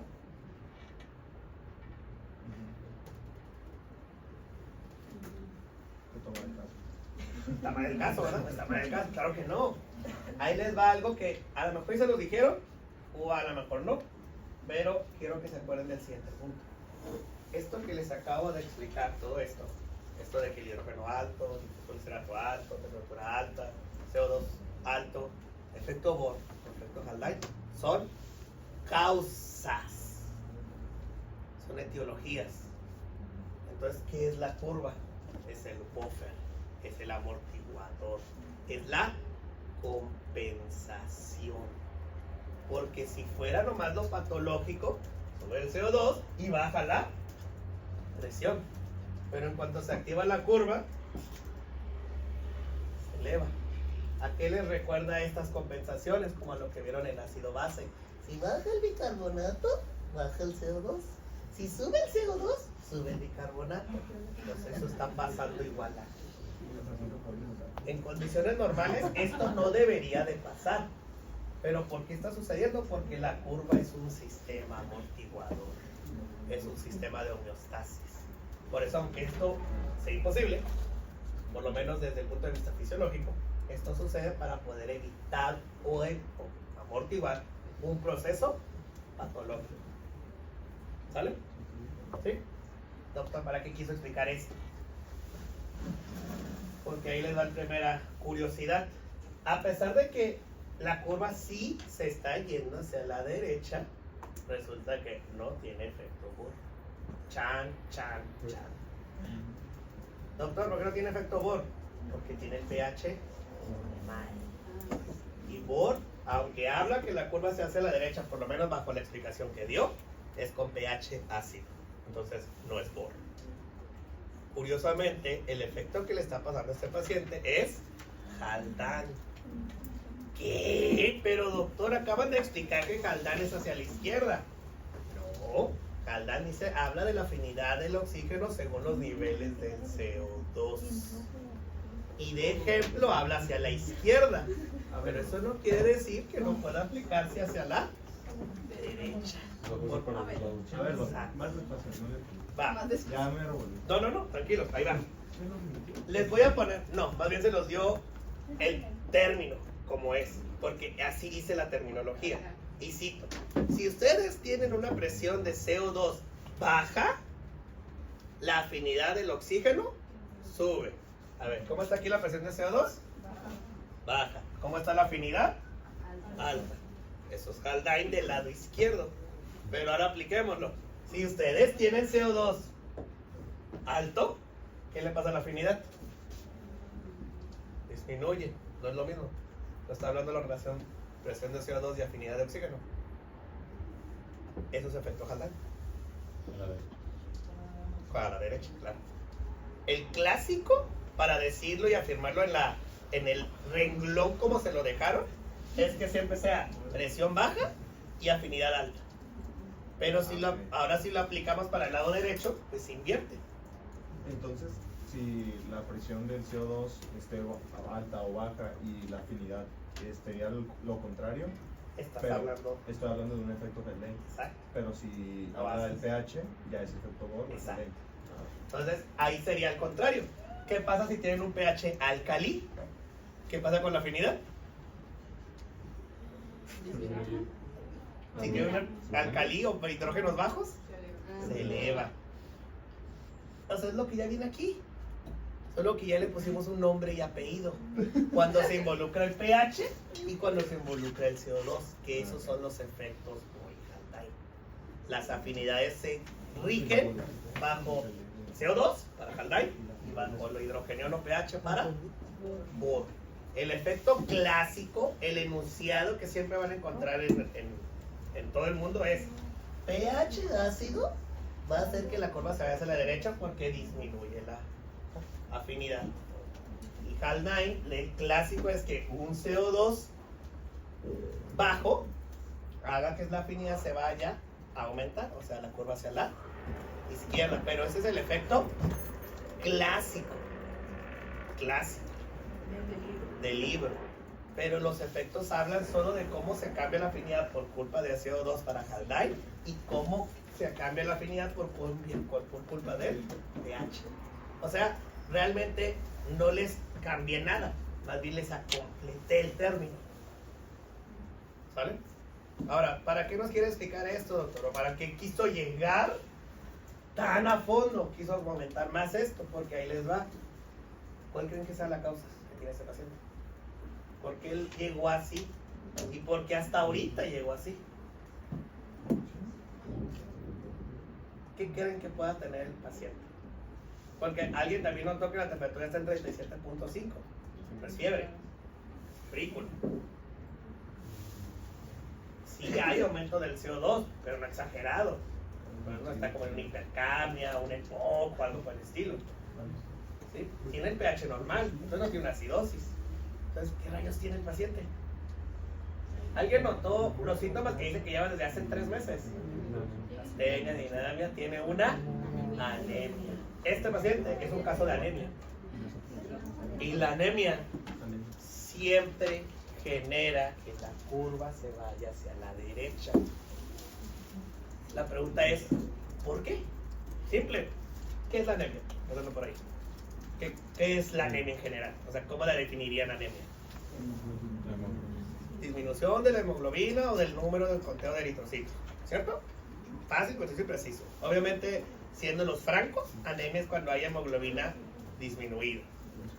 Está mal el caso, ¿verdad? Está mal el caso, claro que no. Ahí les va algo que a lo mejor se los dijeron o a lo mejor no, pero quiero que se acuerden del siguiente punto. Esto que les acabo de explicar, todo esto de que el hidrógeno alto, glicerato alto, temperatura alta, CO2 alto, efecto Bohr, efecto Haldane, son causas, son etiologías. Entonces, ¿qué es la curva? Es el buffer, es el amortiguador, es la compensación. Porque si fuera nomás lo patológico, sube el CO2 y baja la presión. Pero en cuanto se activa la curva, se eleva. ¿A qué les recuerda estas compensaciones? Como a lo que vieron en ácido base. Si baja el bicarbonato, baja el CO2. Si sube el CO2, sube el bicarbonato. Entonces eso está pasando igual aquí. En condiciones normales esto no debería de pasar. ¿Pero por qué está sucediendo? Porque la curva es un sistema amortiguador. Es un sistema de homeostasis. Por eso, aunque esto sea imposible, por lo menos desde el punto de vista fisiológico, esto sucede para poder evitar o amortiguar un proceso patológico. ¿Sale? ¿Sí? Doctor, ¿para qué quiso explicar esto? Porque ahí les va la primera curiosidad. A pesar de que la curva sí se está yendo hacia la derecha, resulta que no tiene efecto Bohr. Chan, chan, chan. Doctor, ¿por qué no tiene efecto Bohr? Porque tiene el pH mal. Y Bohr, aunque habla que la curva se hace a la derecha, por lo menos bajo la explicación que dio, es con pH ácido. Entonces, no es Bohr. Curiosamente, el efecto que le está pasando a este paciente es Haldane. ¿Qué? Pero doctor, acaban de explicar que Haldane es hacia la izquierda. No, Haldane dice, habla de la afinidad del oxígeno según los niveles del CO2. Y de ejemplo habla hacia la izquierda. Pero eso no quiere decir que no pueda aplicarse hacia la derecha. A ver, más despacio, Va. ya me revolví. No, tranquilos, ahí va. Les voy a poner, no, más bien se los dio el término como es, porque así dice la terminología. Y cito, si ustedes tienen una presión de CO2 baja, la afinidad del oxígeno sube. A ver, ¿cómo está aquí la presión de CO2? Baja. ¿Cómo está la afinidad? Alta. Eso es Haldane del lado izquierdo. Pero ahora apliquémoslo. Si ustedes tienen CO2 alto, ¿qué le pasa a la afinidad? Disminuye. No es lo mismo. No está hablando de la relación presión de CO2 y afinidad de oxígeno. Eso es efecto Haldane. A la derecha, claro. El clásico, para decirlo y afirmarlo en el renglón como se lo dejaron, es que siempre sea presión baja y afinidad alta. Pero si ahora si lo aplicamos para el lado derecho, pues se invierte. Entonces, si la presión del CO2 esté alta o baja y la afinidad sería lo contrario, Estoy hablando estoy hablando de un efecto Haldane. exacto. Pero si habla del pH, ya es efecto Bohr. Exacto. Entonces ahí sería al contrario. ¿Qué pasa si tienen un pH alcalí? ¿Qué pasa con la afinidad? Si tienen un alcalí o hidrógenos bajos, se eleva. Entonces es lo que ya viene aquí. Solo que ya le pusimos un nombre y apellido. Cuando se involucra el pH y cuando se involucra el CO2, que esos son los efectos Bohr y Haldane. Las afinidades se rigen bajo CO2 para Haldane y bajo lo hidrogeniano pH para Bohr. El efecto clásico, el enunciado que siempre van a encontrar en todo el mundo es pH de ácido va a hacer que la curva se vaya hacia la derecha porque disminuye la afinidad. Y Haldane, el clásico es que un CO2 bajo haga que la afinidad se vaya a aumentar, o sea, la curva hacia la izquierda. Pero ese es el efecto clásico del libro. Pero los efectos hablan solo de cómo se cambia la afinidad por culpa de CO2 para Haldane y cómo se cambia la afinidad por culpa del pH. O sea, realmente no les cambié nada, más bien les completé el término. ¿Sale? Ahora, ¿para qué nos quiere explicar esto, doctor? ¿O para qué quiso llegar tan a fondo? Quiso aumentar más esto, porque ahí les va. ¿Cuál creen que sea la causa que tiene ese paciente? ¿Por qué él llegó así? ¿Y por qué hasta ahorita llegó así? ¿Qué creen que pueda tener el paciente? Porque alguien también notó que la temperatura está en 37.5. Es fiebre. Frícula. Sí hay aumento del CO2, pero no exagerado. No está como en una hipercapnia, un EPOC o algo por el estilo. ¿Sí? Tiene el pH normal, entonces no tiene una acidosis. Entonces, ¿qué rayos tiene el paciente? ¿Alguien notó los síntomas que dice que lleva desde hace 3 meses? Astenia, dinamia, tiene una anemia. Este paciente es un caso de anemia. Y la anemia siempre genera que la curva se vaya hacia la derecha. La pregunta es, ¿por qué? Simple. ¿Qué es la anemia? Empezando por ahí. ¿Qué es la anemia en general? O sea, ¿cómo la definirían anemia? Disminución de la hemoglobina o del número del conteo de eritrocitos, ¿cierto? Fácil, conciso y preciso. Obviamente, siendo los francos, anemia es cuando hay hemoglobina disminuida.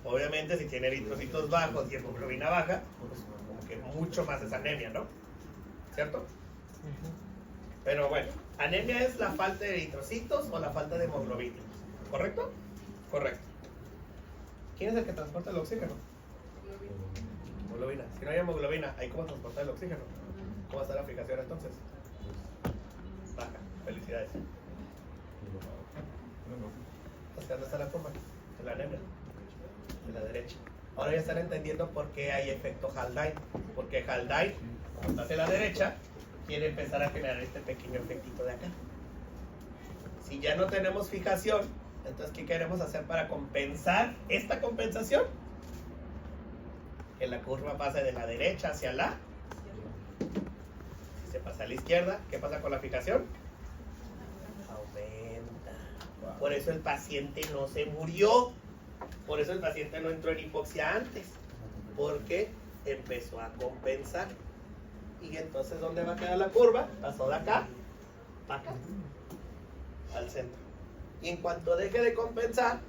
Obviamente, si tiene eritrocitos bajos y hemoglobina baja, pues como que mucho más es anemia, ¿no? ¿Cierto? Pero bueno, anemia es la falta de eritrocitos o la falta de hemoglobina, ¿correcto? Correcto. ¿Quién es el que transporta el oxígeno? Hemoglobina. Si no hay hemoglobina, ¿hay cómo transportar el oxígeno? ¿Cómo va a ser la fijación entonces? Baja. Felicidades. Entonces, ¿dónde está la curva? En la anemia. De la derecha. Ahora ya están entendiendo por qué hay efecto Haldane. Porque Haldane, cuando está hacia la derecha, quiere empezar a generar este pequeño efectito de acá. Si ya no tenemos fijación, entonces, ¿qué queremos hacer para compensar esta compensación? Que la curva pase de la derecha hacia la. Si se pasa a la izquierda, ¿qué pasa con la fijación? Aumenta. Por eso el paciente no se murió. Por eso el paciente no entró en hipoxia antes. Porque empezó a compensar. Y entonces, ¿dónde va a quedar la curva? Pasó de acá para acá, al centro. Y en cuanto deje de compensar,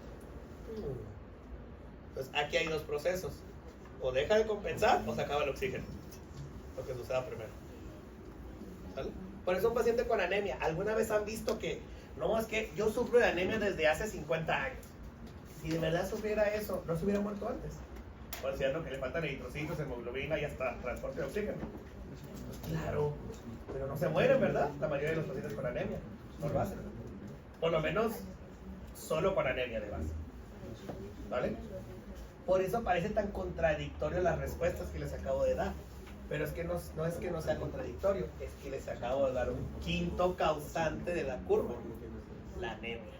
pues aquí hay dos procesos. O deja de compensar o se acaba el oxígeno. Lo que suceda primero. ¿Sale? Por eso un paciente con anemia, ¿alguna vez han visto que no, es que yo sufro de anemia desde hace 50 años? Si de verdad sufriera eso, no se hubiera muerto antes. Por decirlo que le faltan eritrocitos, hemoglobina y hasta transporte de oxígeno. Pues claro, pero no se mueren, ¿verdad? La mayoría de los pacientes con anemia, por base. Por lo menos, solo con anemia de base. ¿Vale? Por eso parece tan contradictorio las respuestas que les acabo de dar. Pero es que no es que no sea contradictorio, es que les acabo de dar un quinto causante de la curva, la anemia.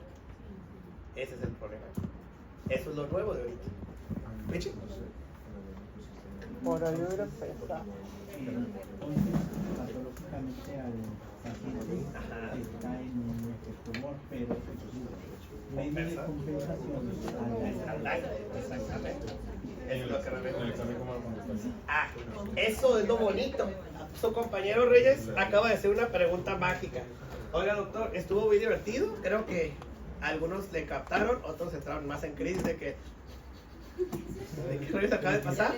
Ese es el problema. Eso es lo nuevo de ahorita. ¿Michi? Por ahí hubiera pensado. Patológicamente al paciente está en un tumor, pero medio de compensación al Haldane, exactamente. Eso es lo que realmente- El examen, ¿cómo lo contestaste? Ah, eso es lo bonito. Su compañero Reyes acaba de hacer una pregunta mágica. Oiga, doctor, estuvo muy divertido. Creo que algunos le captaron, otros entraron más en crisis de que no les acaba de pasar.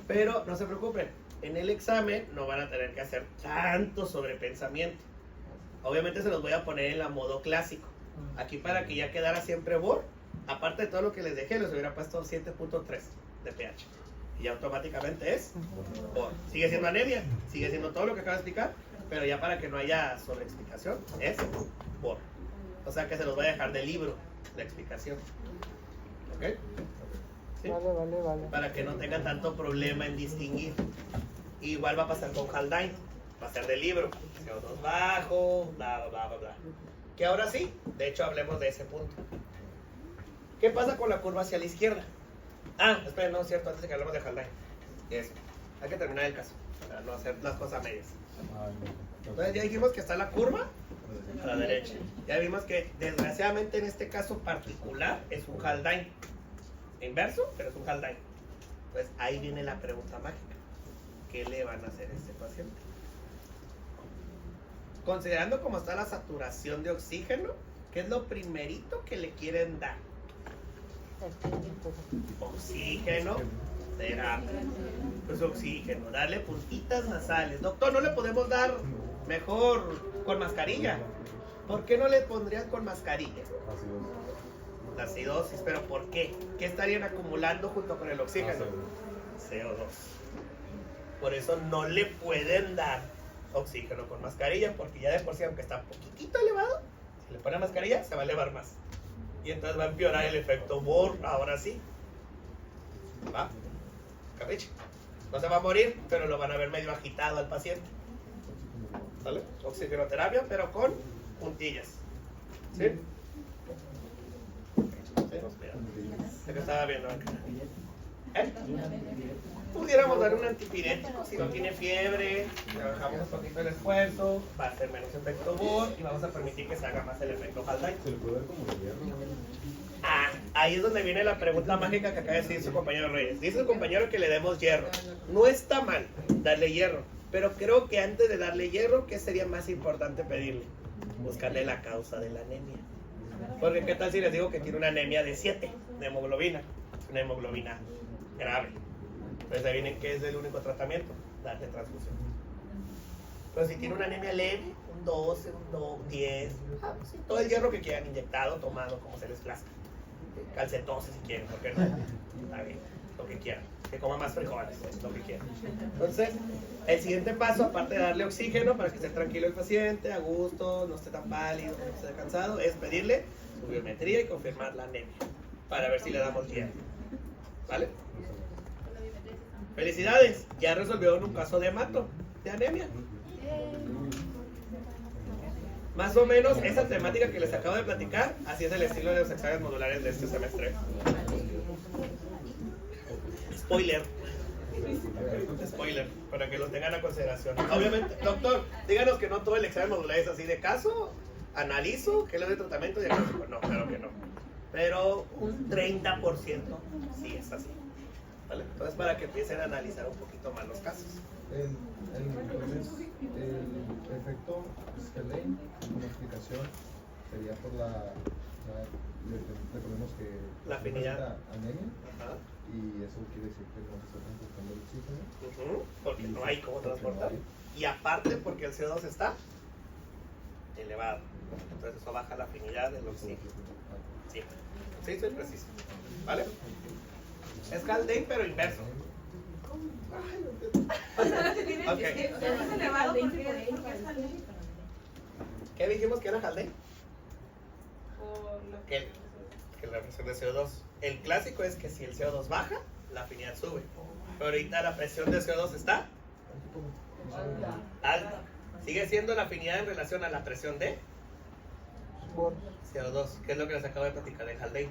Pero no se preocupen, en el examen no van a tener que hacer tanto sobrepensamiento. Obviamente se los voy a poner en la modo clásico. Aquí para que ya quedara siempre Bohr, aparte de todo lo que les dejé, les hubiera puesto 7.3 de pH. Y automáticamente es Bohr. Sigue siendo anemia, sigue siendo todo lo que acabo de explicar, pero ya para que no haya sobreexplicación, es Bohr. O sea que se los voy a dejar del libro, la explicación. ¿Ok? ¿Sí? Vale. Para que no tengan tanto problema en distinguir. Igual va a pasar con Haldane, va a ser del libro, CO2 bajo, bla. Que ahora sí, de hecho hablemos de ese punto. ¿Qué pasa con la curva hacia la izquierda? Esperen, no es cierto, antes de que hablemos de Haldane. Eso, hay que terminar el caso, para no hacer las cosas a medias. Entonces ya dijimos que está la curva a la derecha. Ya vimos que desgraciadamente en este caso particular es un Haldane. Inverso, pero es un Haldane. Pues ahí viene la pregunta mágica. ¿Qué le van a hacer a este paciente? Considerando cómo está la saturación de oxígeno, ¿qué es lo primerito que le quieren dar? Oxígeno, terapia. Pues oxígeno, darle puntitas nasales. Doctor, ¿no le podemos dar mejor con mascarilla? ¿Por qué no le pondrían con mascarilla? La acidosis, ¿pero por qué? ¿Qué estarían acumulando junto con el oxígeno? CO2. Por eso no le pueden dar oxígeno con mascarilla, porque ya de por sí, aunque está un poquitito elevado, si le ponen mascarilla, se va a elevar más. Y entonces va a empeorar el efecto Bohr, ahora sí. ¿Va? ¿Capiche? No se va a morir, pero lo van a ver medio agitado al paciente. ¿Sale? Oxigenoterapia, pero con puntillas. ¿Sí? Lo que estaba viendo acá. Pudiéramos dar un antipirético si no tiene fiebre, le bajamos un poquito el esfuerzo, va a ser menos efecto Bohr y vamos a permitir que se haga más el efecto Haldane. ¿Se le puede dar como hierro? Ahí es donde viene la pregunta mágica que acaba de decir su compañero Reyes. Dice su compañero que le demos hierro. No está mal darle hierro, pero creo que antes de darle hierro, ¿qué sería más importante pedirle? Buscarle la causa de la anemia. Porque qué tal si les digo que tiene una anemia de 7 de hemoglobina, una hemoglobina grave. Entonces ahí viene que es el único tratamiento, darle transfusión. Pero si tiene una anemia leve, un 12, un 10, pues sí, todo el hierro que quieran, inyectado, tomado, como se les plazca. Calcetose si quieren, porque no, está bien, lo que quieran. Que coma más frijoles, lo que quieran. Entonces, el siguiente paso, aparte de darle oxígeno para que esté tranquilo el paciente, a gusto, no esté tan pálido, no esté cansado, es pedirle su biometría y confirmar la anemia para ver si le damos hierro. ¿Vale? Felicidades, ya resolvió en un caso de hemato, de anemia. Más o menos esa temática que les acabo de platicar, así es el estilo de los exámenes modulares de este semestre. Spoiler, para que lo tengan a consideración. Obviamente, doctor, díganos que no todo el examen modular es así de caso, analizo, ¿qué le doy tratamiento diagnóstico? No, claro que no. Pero un 30% sí es así. ¿Vale? Entonces, para que empiecen a analizar un poquito más los casos. El efecto Haldane como explicación sería por recordemos que la afinidad anemia. Ajá. Y eso quiere decir que no se está transportando el oxígeno. Porque no hay cómo transportar. Y aparte porque el CO2 está elevado. Entonces eso baja la afinidad del oxígeno. Sí, sí, soy preciso. ¿Vale? Es Haldane pero inverso. Ok. Es elevado porque es Haldane. ¿Qué dijimos que era Haldane? Por lo Que la presión de CO2. El clásico es que si el CO2 baja, la afinidad sube. Pero ahorita la presión de CO2 está alta. Sigue siendo la afinidad en relación a la presión de CO2, que es lo que les acabo de platicar de Haldane.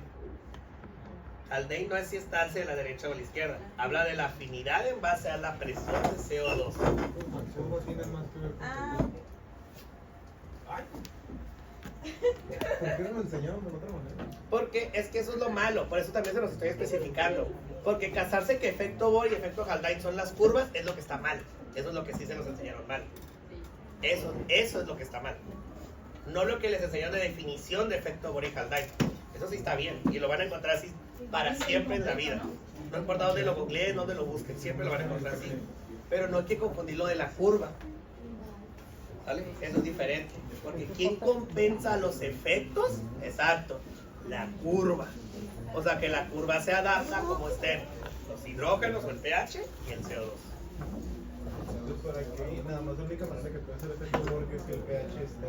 Haldane no es si está hacia la derecha o la izquierda. Habla de la afinidad en base a la presión de CO2. ¿Por qué no lo enseñaron de otra manera? Porque es que eso es lo malo, por eso también se los estoy especificando. Porque casarse que efecto Bohr y efecto Haldane son las curvas es lo que está mal. Eso es lo que sí se nos enseñaron mal. Eso es lo que está mal. No lo que les enseñaron de definición de efecto Bohr y Haldane. Eso sí está bien y lo van a encontrar así para siempre en la vida. No importa dónde lo googleen, dónde lo busquen, siempre lo van a encontrar así. Pero no hay que confundirlo de la curva. ¿Vale? Eso es diferente. Porque ¿quién compensa los efectos? Exacto, la curva. O sea que la curva se adapta como estén los hidrógenos o el pH y el CO2. Entonces, para que nada más la única manera que puede ser efecto Bohr es que el pH está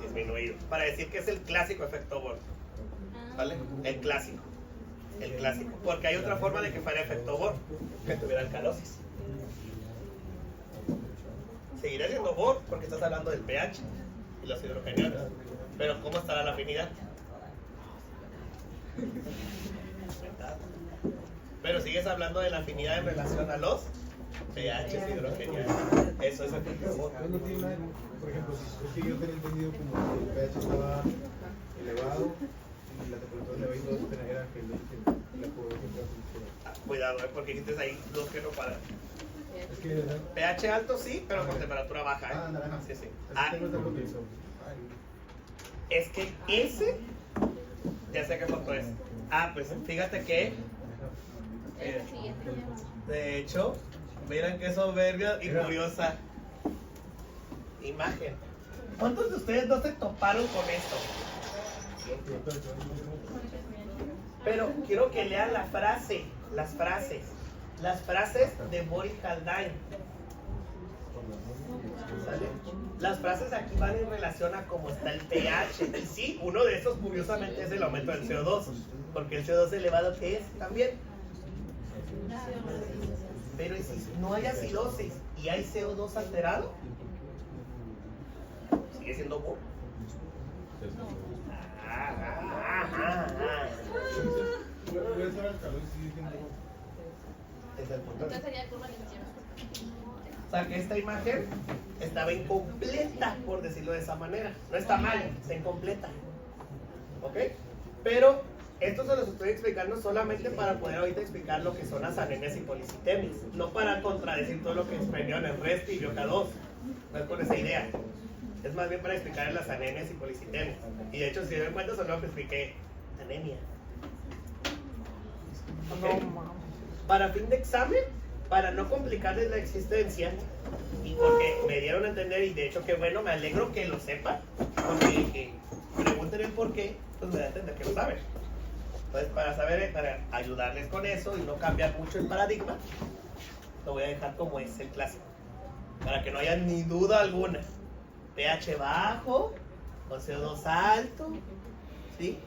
Disminuido. Para decir que es el clásico efecto Bohr. ¿Vale? El clásico. El clásico. Porque hay otra forma de que fuera efecto Bohr, que tuviera alcalosis. Seguirá siendo Bohr porque estás hablando del pH y los hidrogeniones. Pero ¿cómo estará la afinidad? Pero sigues hablando de la afinidad en relación a los pH hidrogeniones. Eso es efecto Bohr. No tiene nada, por ejemplo, si es que yo tenía entendido como que el pH estaba elevado y la temperatura elevada y todo eso era que la curva siempre Cuidado, porque dijiste ahí dos que no paran. es que pH alto sí, pero con temperatura baja. ¿eh? naranja. Sí, sí. Así tengo esta cotización. Es que ese, ya sé qué foto es. Pues fíjate que, de hecho, miren qué soberbia y curiosa imagen. ¿Cuántos de ustedes no se toparon con esto? Pero quiero que lean la frase, las frases de Bohr y Haldane. ¿Sale? Las frases aquí van en relación a cómo está el pH. Y sí, uno de esos curiosamente es el aumento del CO2, porque el CO2 elevado que es también. Pero si no hay acidosis y hay CO2 alterado, sigue siendo Bohr. Puede ser alcalón y sigue siendo Bohr. Es el punto. Entonces sería curva lineal. O sea que esta imagen estaba incompleta, por decirlo de esa manera. No está mal, está incompleta. ¿Ok? Pero esto se los estoy explicando solamente para poder ahorita explicar lo que son las anemias y policitemias. No para contradecir todo lo que exprimió en el RESP y BioK2. No es con esa idea. Es más bien para explicar las anemias y policitemias. Y de hecho, si se dan cuenta, solo que expliqué anemia. ¿Ok? Para fin de examen, para no complicarles la existencia, y porque me dieron a entender, y de hecho que bueno, me alegro que lo sepan, porque que pregunten el por qué, pues me da a entender que lo saben. Entonces, para saber, para ayudarles con eso y no cambiar mucho el paradigma, lo voy a dejar como es el clásico, para que no haya ni duda alguna. pH bajo, con CO2 alto, ¿sí?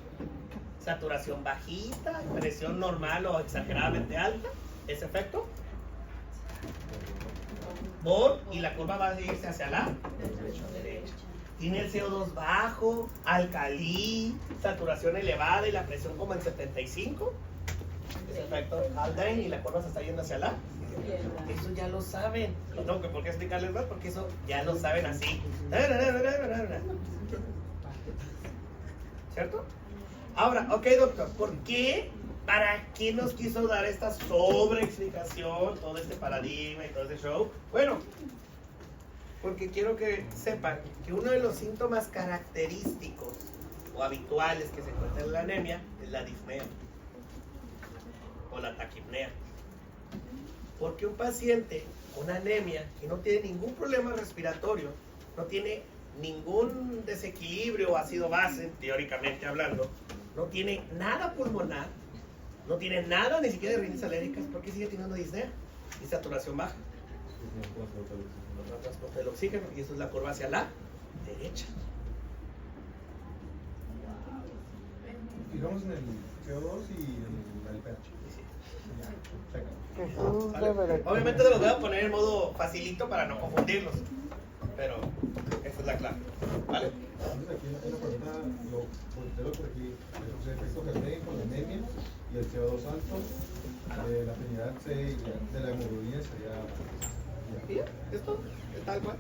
Saturación bajita, presión normal o exageradamente alta, ese efecto. Bohr, y la curva va a irse hacia la derecha. Tiene el CO2 bajo, alcalí, saturación elevada y la presión como en 75. Ese efecto Haldane, y la curva se está yendo hacia la. Eso ya lo saben. No tengo que por qué explicarles más porque eso ya lo saben así. ¿Cierto? Ahora, ok, doctor, ¿por qué? ¿Para qué nos quiso dar esta sobreexplicación, todo este paradigma y todo este show? Bueno, porque quiero que sepan que uno de los síntomas característicos o habituales que se encuentra en la anemia es la disnea o la taquipnea. Porque un paciente con anemia que no tiene ningún problema respiratorio, no tiene ningún desequilibrio o ácido base, teóricamente hablando, no tiene nada pulmonar, no tiene nada ni siquiera de rinitis alérgicas, ¿por qué sigue teniendo disnea y saturación baja? No transporte del oxígeno, y eso es la curva hacia la derecha. Fijamos en el CO2 y en el pH. Jesús ¿Vale? debería. Obviamente se los voy a poner en modo facilito para no confundirlos, pero esa es la clave, ¿vale? Entonces aquí en la pregunta lo por aquí, el efecto Haldane con la anemia y el CO2 alto, la afinidad C de la hemoglobina sería. ¿Y esto? ¿Es tal cual?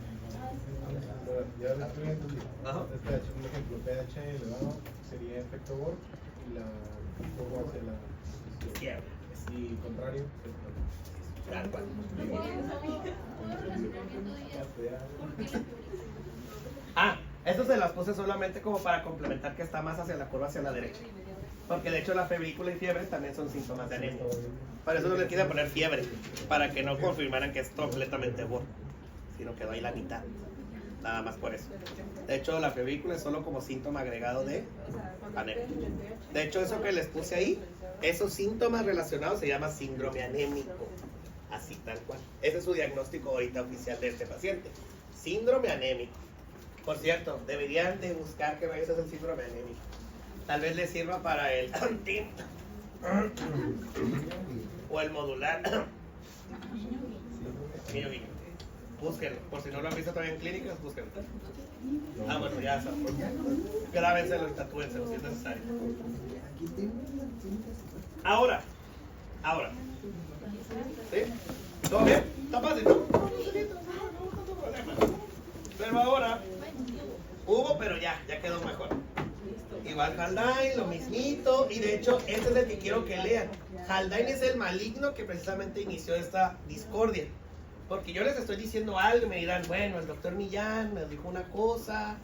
Ya lo estoy entendiendo. Ajá. El pH, por ejemplo, pH elevado sería efecto Bohr y la curva hacia la Izquierda. y contrario. Tal cual. Eso se las puse solamente como para complementar que está más hacia la curva hacia la derecha. Porque de hecho la febrícula y fiebre también son síntomas de anemia. Para eso no le quise poner fiebre, para que no confirmaran que es completamente Bohr, sino quedó ahí la mitad. nada más por eso. De hecho, la febrícula es solo como síntoma agregado de anemia. De hecho, eso que les puse ahí, esos síntomas relacionados se llama síndrome anémico. Así tal cual. Ese es su diagnóstico ahorita oficial de este paciente. Síndrome anémico. Por cierto, deberían de buscar que ese es el síndrome anémico. Tal vez les sirva para el o el modular. Guiño, guiño. Búsquenlo. Por si no lo han visto todavía en clínicas, búsquenlo. Ah, bueno, ya está. Grábenselo y tatúenselo si es necesario. Ahora. ¿Sí? ¿Todo bien? ¿Está fácil, no? Pero ahora hubo, pero ya quedó mejor. Igual Haldane, lo mismito, y de hecho este es el que quiero que lean. Haldane es el maligno que precisamente inició esta discordia. Porque yo les estoy diciendo algo y me dirán, bueno, el doctor Millán nos dijo una cosa,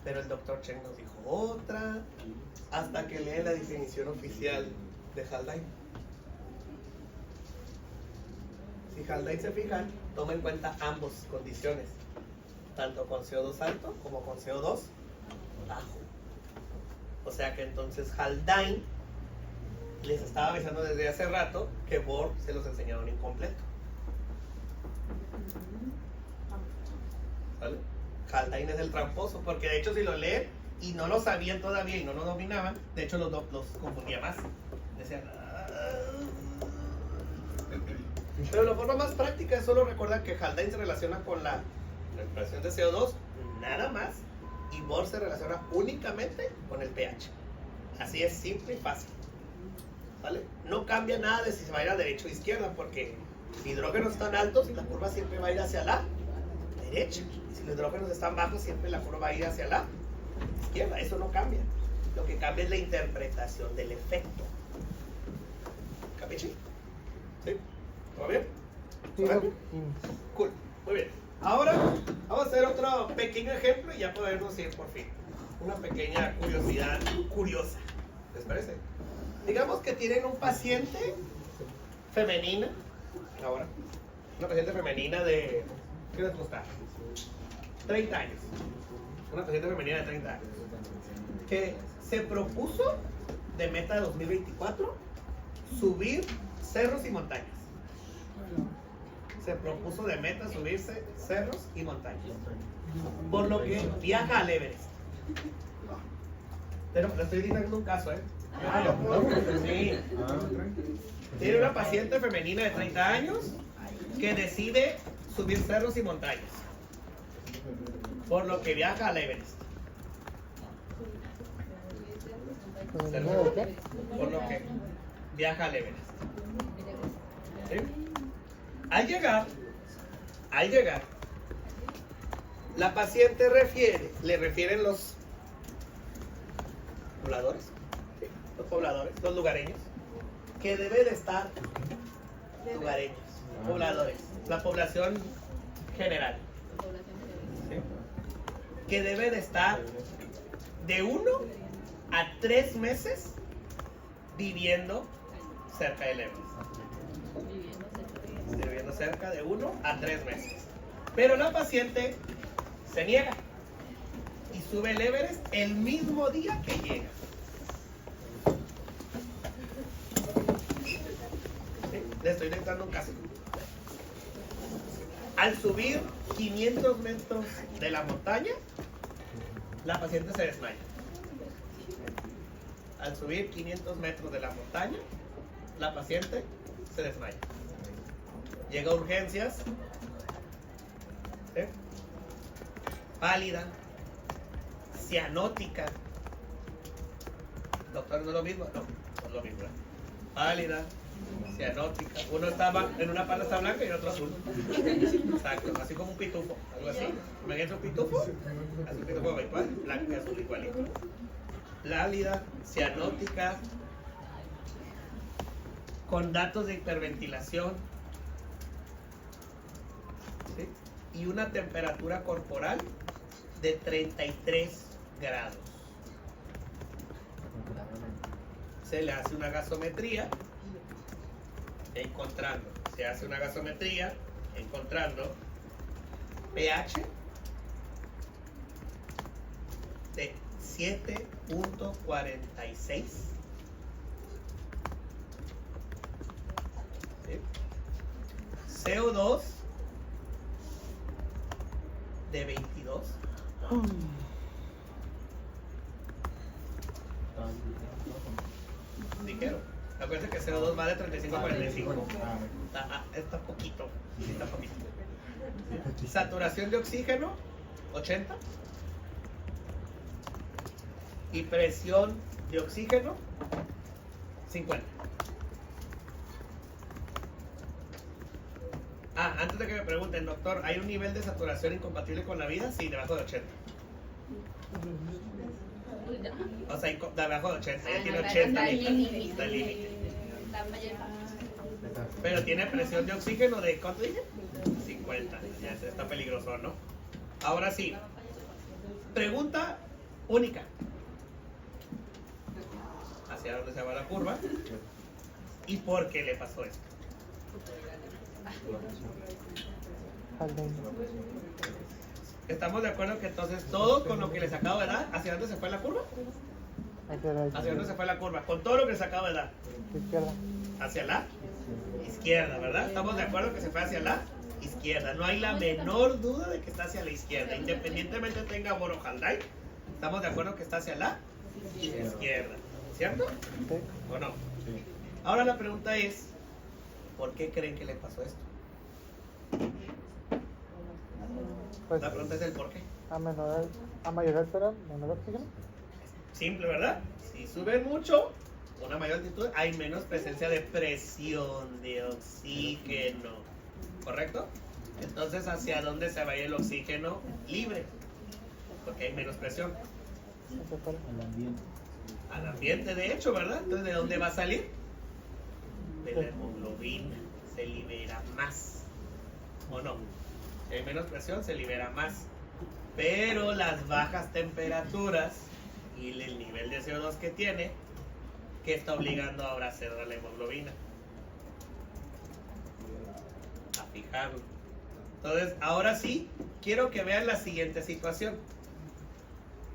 pero el doctor Chen nos dijo otra, hasta que leen la definición oficial de Haldane. Si Haldane se fijan, toma en cuenta ambas condiciones, tanto con CO2 alto como con CO2 bajo. O sea que entonces Haldane les estaba avisando desde hace rato que Bohr se los enseñaron incompleto. ¿Vale? Haldane es el tramposo, porque de hecho si lo leen y no lo sabían todavía y no lo dominaban, de hecho los confundía más. Decían... Pero la forma más práctica es solo recordar que Haldane se relaciona con la expresión de CO2, nada más, y Bohr se relaciona únicamente con el pH. Así es, simple y fácil. ¿Vale? No cambia nada de si se va a ir a derecha o izquierda, porque si hidrógenos están altos, la curva siempre va a ir hacia la derecha. Y si los hidrógenos están bajos, siempre la curva va a ir hacia la izquierda. Eso no cambia. Lo que cambia es la interpretación del efecto. ¿Capichi? ¿Sí? ¿Todo bien? ¿Todo bien? Cool. Muy bien. Ahora vamos a hacer otro pequeño ejemplo y ya podemos ir por fin. Una pequeña curiosidad curiosa. ¿Les parece? Digamos que tienen un paciente femenina, ahora, una paciente femenina de, ¿qué les gusta? 30 años. Una paciente femenina de 30 años. Que se propuso de meta de 2024 subir cerros y montañas. Se propuso de meta subirse cerros y montañas. Por lo que viaja al Everest. Pero le estoy diciendo un caso, ¿eh? Sí. Tiene una paciente femenina de 30 años que decide subir cerros y montañas. Por lo que viaja al Everest. Por lo que viaja al Everest. ¿Sí? Al llegar, la paciente le refieren los pobladores, ¿sí? Los lugareños, que debe de estar lugareños, pobladores, la población general, ¿sí? Que debe de estar de 1 a 3 meses viviendo cerca del Everest. Viviendo cerca de 1 a 3 meses. Pero la paciente se niega y sube el Everest el mismo día que llega. ¿Sí? Le estoy dando un caso. Al subir 500 metros de la montaña, la paciente se desmaya. Al subir 500 metros de la montaña, la paciente se desmaya. Llega a urgencias, ¿sí? Pálida, cianótica. Doctor, ¿no es lo mismo? No, no es lo mismo. Pálida, cianótica. Uno estaba en una pala está blanca y otro azul. Exacto, así como un pitufo, algo así. ¿Me ven un pitufo? Así un pitufo igual, blanco y azul igualito. Pálida, cianótica, con datos de hiperventilación. ¿Sí? Y una temperatura corporal de 33 grados. Se le hace una gasometría encontrando pH de 7.46. ¿Sí? CO2 de 22. Ligero. Acuérdense que CO2 va de 35 a 45. Está poquito. Sí, está poquito. Saturación de oxígeno, 80. Y presión de oxígeno, 50. Antes de que me pregunten, doctor, ¿hay un nivel de saturación incompatible con la vida? Sí, debajo de 80. O sea, debajo de 80. Ya tiene 80. Está el límite. Pero tiene presión de oxígeno de, ¿cuánto dije? 50. Ya está peligroso, ¿no? Ahora sí. Pregunta única. ¿Hacia dónde se va la curva? ¿Y por qué le pasó esto? ¿Estamos de acuerdo que entonces todos con lo que les acabo de dar, ¿hacia dónde se fue la curva? ¿Hacia dónde se fue la curva? Con todo lo que les acabo de dar. Izquierda. Hacia la izquierda, ¿verdad? ¿Estamos de acuerdo que se fue hacia la izquierda? No hay la menor duda de que está hacia la izquierda. Independientemente tenga Bohr o Haldane, estamos de acuerdo que está hacia la izquierda. ¿Cierto? Sí. ¿O no? Ahora la pregunta es, ¿por qué creen que le pasó esto? Pues, La pregunta es el por qué. a mayor altura, menor oxígeno. Simple, ¿verdad? Si suben mucho, una mayor altitud, hay menos presencia de presión de oxígeno. ¿Correcto? Entonces, ¿hacia dónde se va a ir el oxígeno libre? Porque hay menos presión. Al ambiente. Al ambiente, de hecho, ¿verdad? Entonces, ¿de dónde va a salir? De la hemoglobina. Se libera más. ¿O no? Si hay menos presión, se libera más. Pero las bajas temperaturas y el nivel de CO2 que tiene, ¿qué está obligando ahora a hacer a la hemoglobina? A fijarlo. Entonces, ahora sí, quiero que vean la siguiente situación.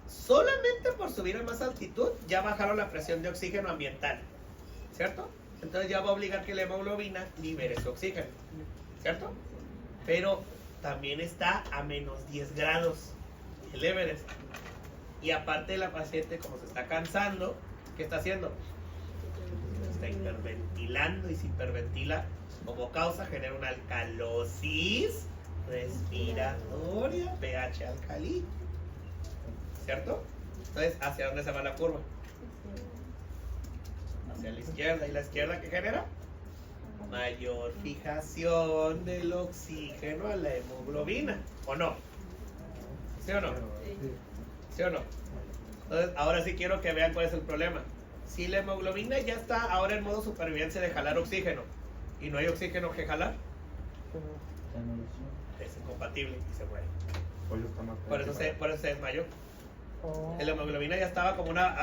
Solamente por subir a más altitud, ya bajaron la presión de oxígeno ambiental. ¿Cierto? Entonces ya va a obligar que la hemoglobina libere su oxígeno. ¿Cierto? Pero también está a menos 10 grados el Everest. Y aparte la paciente, como se está cansando, ¿qué está haciendo? Está hiperventilando, y si hiperventila, como causa, genera una alcalosis respiratoria, pH alcalí. ¿Cierto? Entonces, ¿hacia dónde se va la curva? Hacia la izquierda. ¿Y la izquierda qué genera? Mayor fijación del oxígeno a la hemoglobina. ¿O no? ¿Sí o no? ¿Sí o no? Entonces, ahora sí quiero que vean cuál es el problema. Si la hemoglobina ya está ahora en modo supervivencia de jalar oxígeno y no hay oxígeno que jalar, Ya no lo sé. es incompatible y se muere. Pollo está más Por eso se desmayó. Oh, La hemoglobina ya estaba como una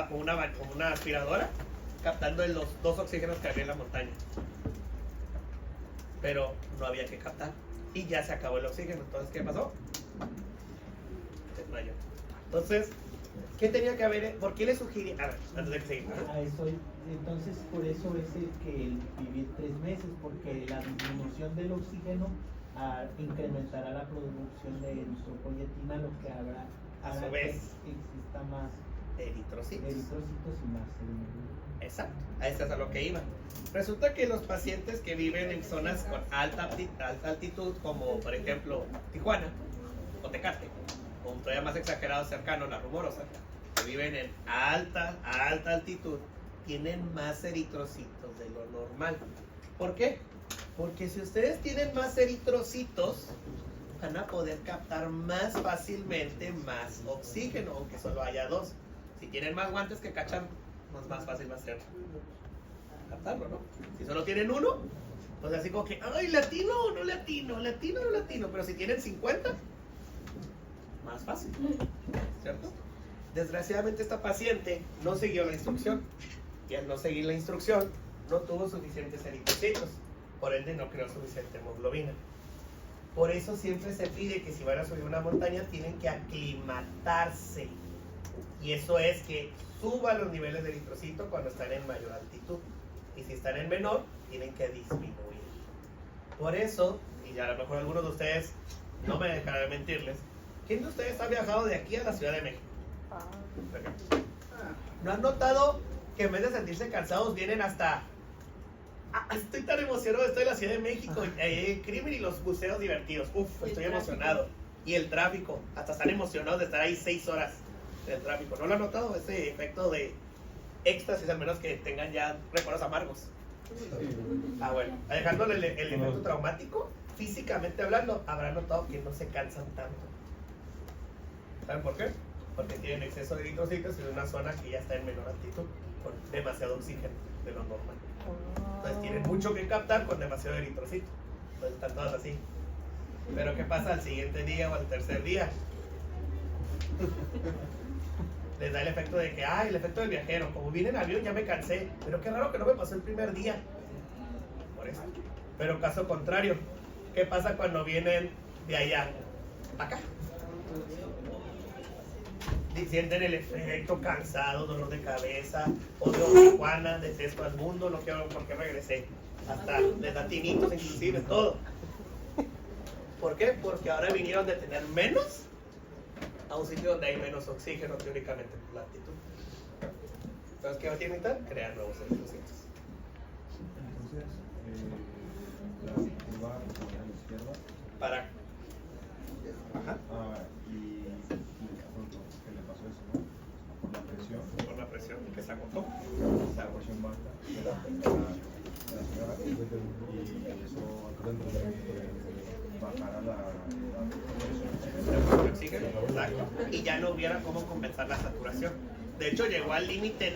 aspiradora captando los dos oxígenos que había en la montaña. Pero no había que captar. Y ya se acabó el oxígeno. Entonces, ¿qué pasó? Desmayó. Entonces, ¿qué tenía que haber? ¿Por qué le sugerí? A ver, antes de que siga. A eso, entonces, por eso es el que el vivir 3 meses, porque la disminución del oxígeno incrementará la producción de eritropoyetina, lo que hará A su que vez. exista más Eritrocitos. eritrocitos y más hemoglobina. Exacto, a esto es a lo que iba. Resulta que los pacientes que viven en zonas con alta altitud, como por ejemplo Tijuana o Tecate, o todavía más exagerado cercano, La Rumorosa, que viven en alta altitud, tienen más eritrocitos de lo normal. ¿Por qué? Porque si ustedes tienen más eritrocitos, van a poder captar más fácilmente más oxígeno, aunque solo haya 2. Si tienen más guantes que cachan, pues más fácil va a ser captarlo, ¿no? Si solo tienen 1, pues así como que, ay, latino o no latino, latino o no latino, pero si tienen 50, más fácil, ¿cierto? Desgraciadamente esta paciente no siguió la instrucción, y al no seguir la instrucción, no tuvo suficientes eritrocitos, por ende no creó suficiente hemoglobina. Por eso siempre se pide que si van a subir una montaña tienen que aclimatarse. Y eso es que suban los niveles de eritrocito cuando están en mayor altitud. Y si están en menor, tienen que disminuir. Por eso, y a lo mejor algunos de ustedes no me dejarán de mentirles, ¿quién de ustedes ha viajado de aquí a la Ciudad de México? ¿No han notado que en vez de sentirse cansados vienen hasta... estoy tan emocionado, estoy en la Ciudad de México, el crimen y los museos divertidos, estoy emocionado. Y el tráfico, hasta están emocionados de estar ahí 6 horas en el tráfico. ¿No lo han notado? Ese efecto de éxtasis, al menos que tengan ya recuerdos amargos. Bueno, dejándole el efecto traumático, físicamente hablando, habrán notado que no se cansan tanto. ¿Saben por qué? Porque tienen exceso de eritrocitos en una zona que ya está en menor altitud, con demasiado oxígeno de lo normal. Entonces tienen mucho que captar con demasiado eritrocito. Entonces están todas así. Pero ¿qué pasa al siguiente día o al tercer día? Les da el efecto de que, el efecto del viajero, como vine en avión ya me cansé, pero qué raro que no me pasó el primer día. Por eso. Pero caso contrario, ¿qué pasa cuando vienen de allá? Acá. Sienten el efecto cansado, dolor de cabeza, odio a Tijuana, detesto al mundo, no quiero por qué regresé. Hasta les da tinitos, inclusive, todo. ¿Por qué? Porque ahora vinieron de tener menos a un sitio donde hay menos oxígeno teóricamente por la altitud. Entonces, ¿qué tienen que hacer? Crear nuevos eritrocitos. Entonces, la curva a la izquierda. Para. Ajá. Y pronto, ¿qué le pasó eso, no? Por la presión. Por la presión que se agotó. La presión baja de la señora. Y eso bajara la oxígeno, exacto, y ya no hubiera cómo compensar la saturación. De hecho, llegó al límite,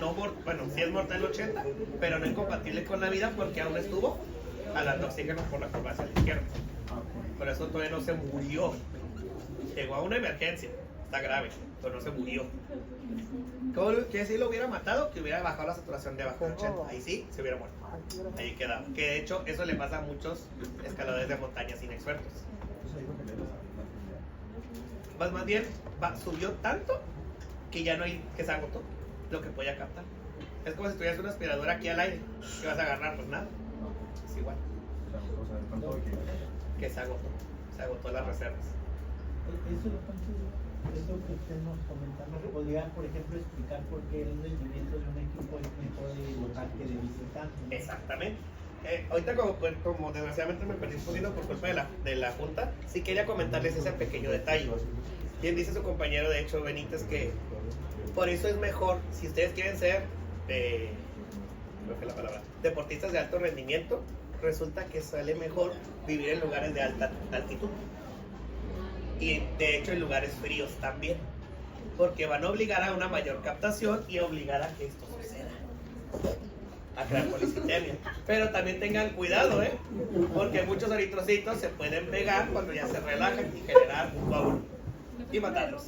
sí es mortal 80, pero no incompatible con la vida porque aún estuvo jalando oxígeno por la curva hacia la izquierda. Por eso todavía no se murió. Llegó a una emergencia, está grave, pero no se murió. Que si lo hubiera matado, que hubiera bajado la saturación de abajo de 80. Ahí sí, se hubiera muerto. Ahí quedaba. Que de hecho, eso le pasa a muchos escaladores de montañas inexpertos. Más bien, subió tanto que ya no hay, que se agotó lo que podía captar. Es como si tuvieras una aspiradora aquí al aire. ¿Qué vas a agarrar? Pues nada. Es igual. Que se agotó las reservas. Eso que usted nos comentaba, podría, por ejemplo, explicar por qué el rendimiento de un equipo es mejor de local que de visitante. Exactamente. Ahorita como desgraciadamente me perdí un poquito por culpa de la junta, sí quería comentarles ese pequeño detalle. Bien dice su compañero, de hecho, Benítez, que por eso es mejor, si ustedes quieren ser deportistas de alto rendimiento, resulta que sale mejor vivir en lugares de alta altitud. Y de hecho en lugares fríos también, porque van a obligar a una mayor captación y obligar a que esto suceda, a crear policitemia. Pero también tengan cuidado, porque muchos eritrocitos se pueden pegar cuando ya se relajan y generar un coágulo y matarlos.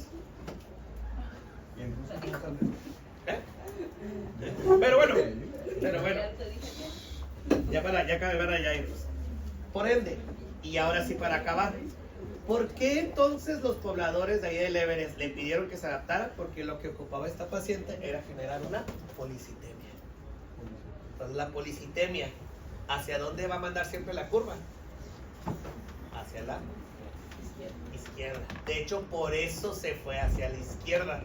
Pero bueno, ya para ya irnos. Por ende, y ahora sí para acabar, ¿por qué entonces los pobladores de ahí del Everest le pidieron que se adaptara? Porque lo que ocupaba esta paciente era generar una policitemia. Entonces la policitemia, ¿hacia dónde va a mandar siempre la curva? Hacia la izquierda. De hecho, por eso se fue hacia la izquierda,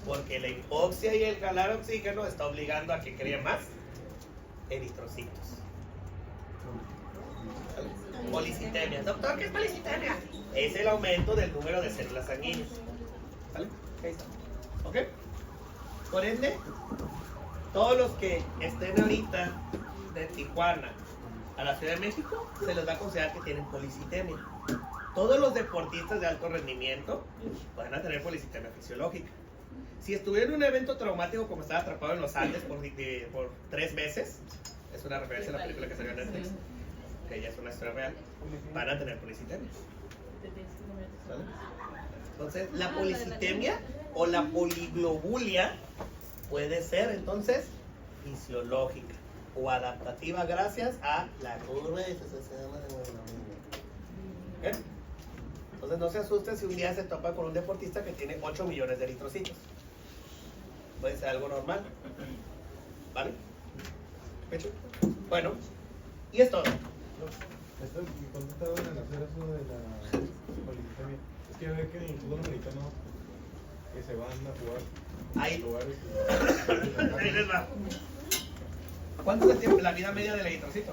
porque la hipoxia y el jalar oxígeno está obligando a que creen más eritrocitos. Policitemia. Doctor, ¿qué es policitemia? Es el aumento del número de células sanguíneas. ¿Vale? Ahí está. ¿Ok? Por ende, todos los que estén ahorita de Tijuana a la Ciudad de México, se les va a considerar que tienen policitemia. Todos los deportistas de alto rendimiento van a tener policitemia fisiológica. Si estuvieron en un evento traumático como estar atrapado en los Andes por 3 meses, es una referencia a la película que salió en Netflix, que ya es una historia real, van a tener policitemia. ¿Vale? Entonces, la policitemia o la poliglobulia puede ser entonces fisiológica o adaptativa gracias a la curva de asociación de hemoglobina. ¿Ok? Entonces no se asusten si un día se topa con un deportista que tiene 8 millones de eritrocitos. puede ser algo normal. ¿Vale? ¿Hecho? Bueno, y es todo. ¿Cuánto tardan en hacer eso de la politemia? Es que ve que en el fútbol americano que se van a jugar Ahí. lugares Ahí les va. ¿Cuánto es el tiempo, la vida media del editorcito?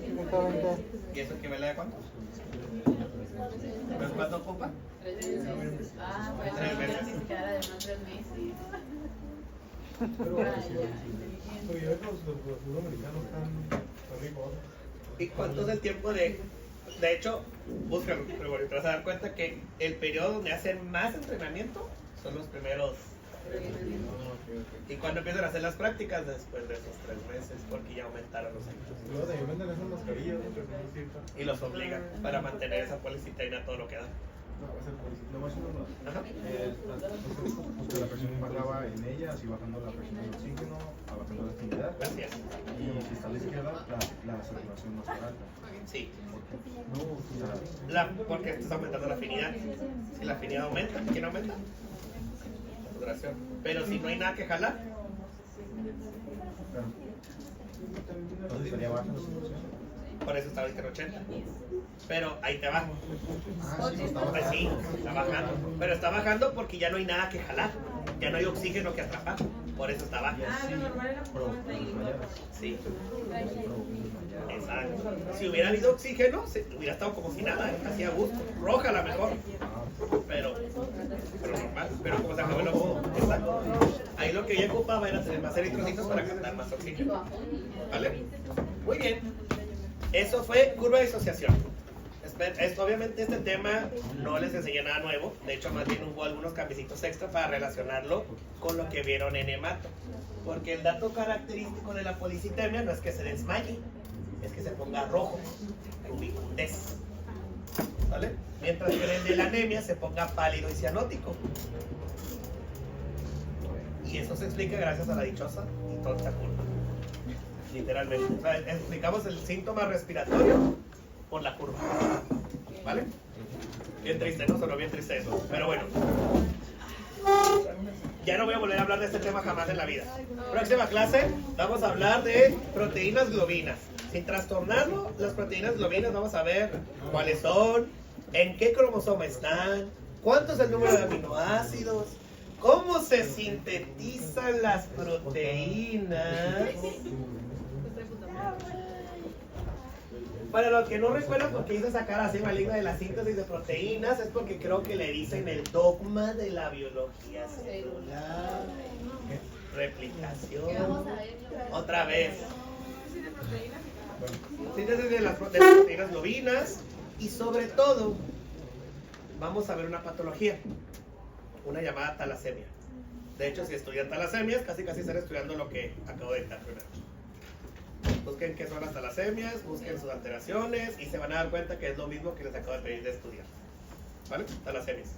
120. ¿Y eso equivale a cuánto? ¿Pues cuánto ocupa? 3 meses. Ah, pues 3 meses. que se quedara de más 3 meses. Pero yo veo que los fútbol americanos están arriba. ¿Y cuánto es el tiempo de hecho, búscalo, pero bueno, te vas a dar cuenta que el periodo donde hacen más entrenamiento son los primeros. Y cuando empiezan a hacer las prácticas después de esos 3 meses, porque ya aumentaron los años. Luego también venden esas mascarillas, ¿no? Que son ciertas. Y los obligan para mantener esa policitena todo lo que da. No, va a ser policía. Lo más normal. Ajá. Porque la presión bajaba en ella, así bajando la presión del oxígeno, bajando la actividad. Así es. Y si está a la izquierda, la circulación no está alta. Sí. No, o sea, Porque estás aumentando la afinidad. Si la afinidad aumenta, ¿quién aumenta? La saturación. Pero si no hay nada que jalar, entonces estaría baja la circulación. por eso está ahorita en 80. Pero ahí te va. Ah, sí, no está Pues baja. sí, está bajando. Pero está bajando porque ya no hay nada que jalar. Ya no hay oxígeno que atrapar. Por eso está baja. Ah, lo normal era por Pero desmayadas. Sí. Exacto. Si hubiera habido oxígeno, hubiera estado como si nada, así a gusto. Roja a la mejor. Pero normal. Pero como se acabó el oxígeno. Exacto. Ahí lo que ella ocupaba era tener más eritrocitos para captar más oxígeno. ¿Vale? Muy bien. Eso fue curva de disociación. Obviamente este tema no les enseñé nada nuevo. De hecho, más bien hubo algunos cambiecitos extra para relacionarlo con lo que vieron en hemato. Porque el dato característico de la policitemia no es que se desmaye, es que se ponga rojo, rubicundez. ¿Vale? Mientras que en el de la anemia se ponga pálido y cianótico. Y eso se explica gracias a la dichosa y tonta curva. Literalmente. O sea, explicamos el síntoma respiratorio por la curva. ¿Vale? Bien triste, ¿no? Sonó bien triste eso. Pero bueno. Ya no voy a volver a hablar de este tema jamás en la vida. Próxima clase vamos a hablar de proteínas globinas. Sin trastornarlo, las proteínas globinas vamos a ver cuáles son, en qué cromosoma están, cuánto es el número de aminoácidos, cómo se sintetizan las proteínas. Para los que no recuerdan por qué hice sacar así maligna de la síntesis de proteínas, es porque creo que le dicen el dogma de la biología celular. Replicación. Otra vez. Síntesis de las proteínas globinas. Y sobre todo, vamos a ver una patología. Una llamada talasemia. De hecho, si estudian talasemias, casi están estudiando lo que acabo de dictar primero. Busquen qué son las talasemias, busquen sus alteraciones y se van a dar cuenta que es lo mismo que les acabo de pedir de estudiar. ¿Vale? Talasemias.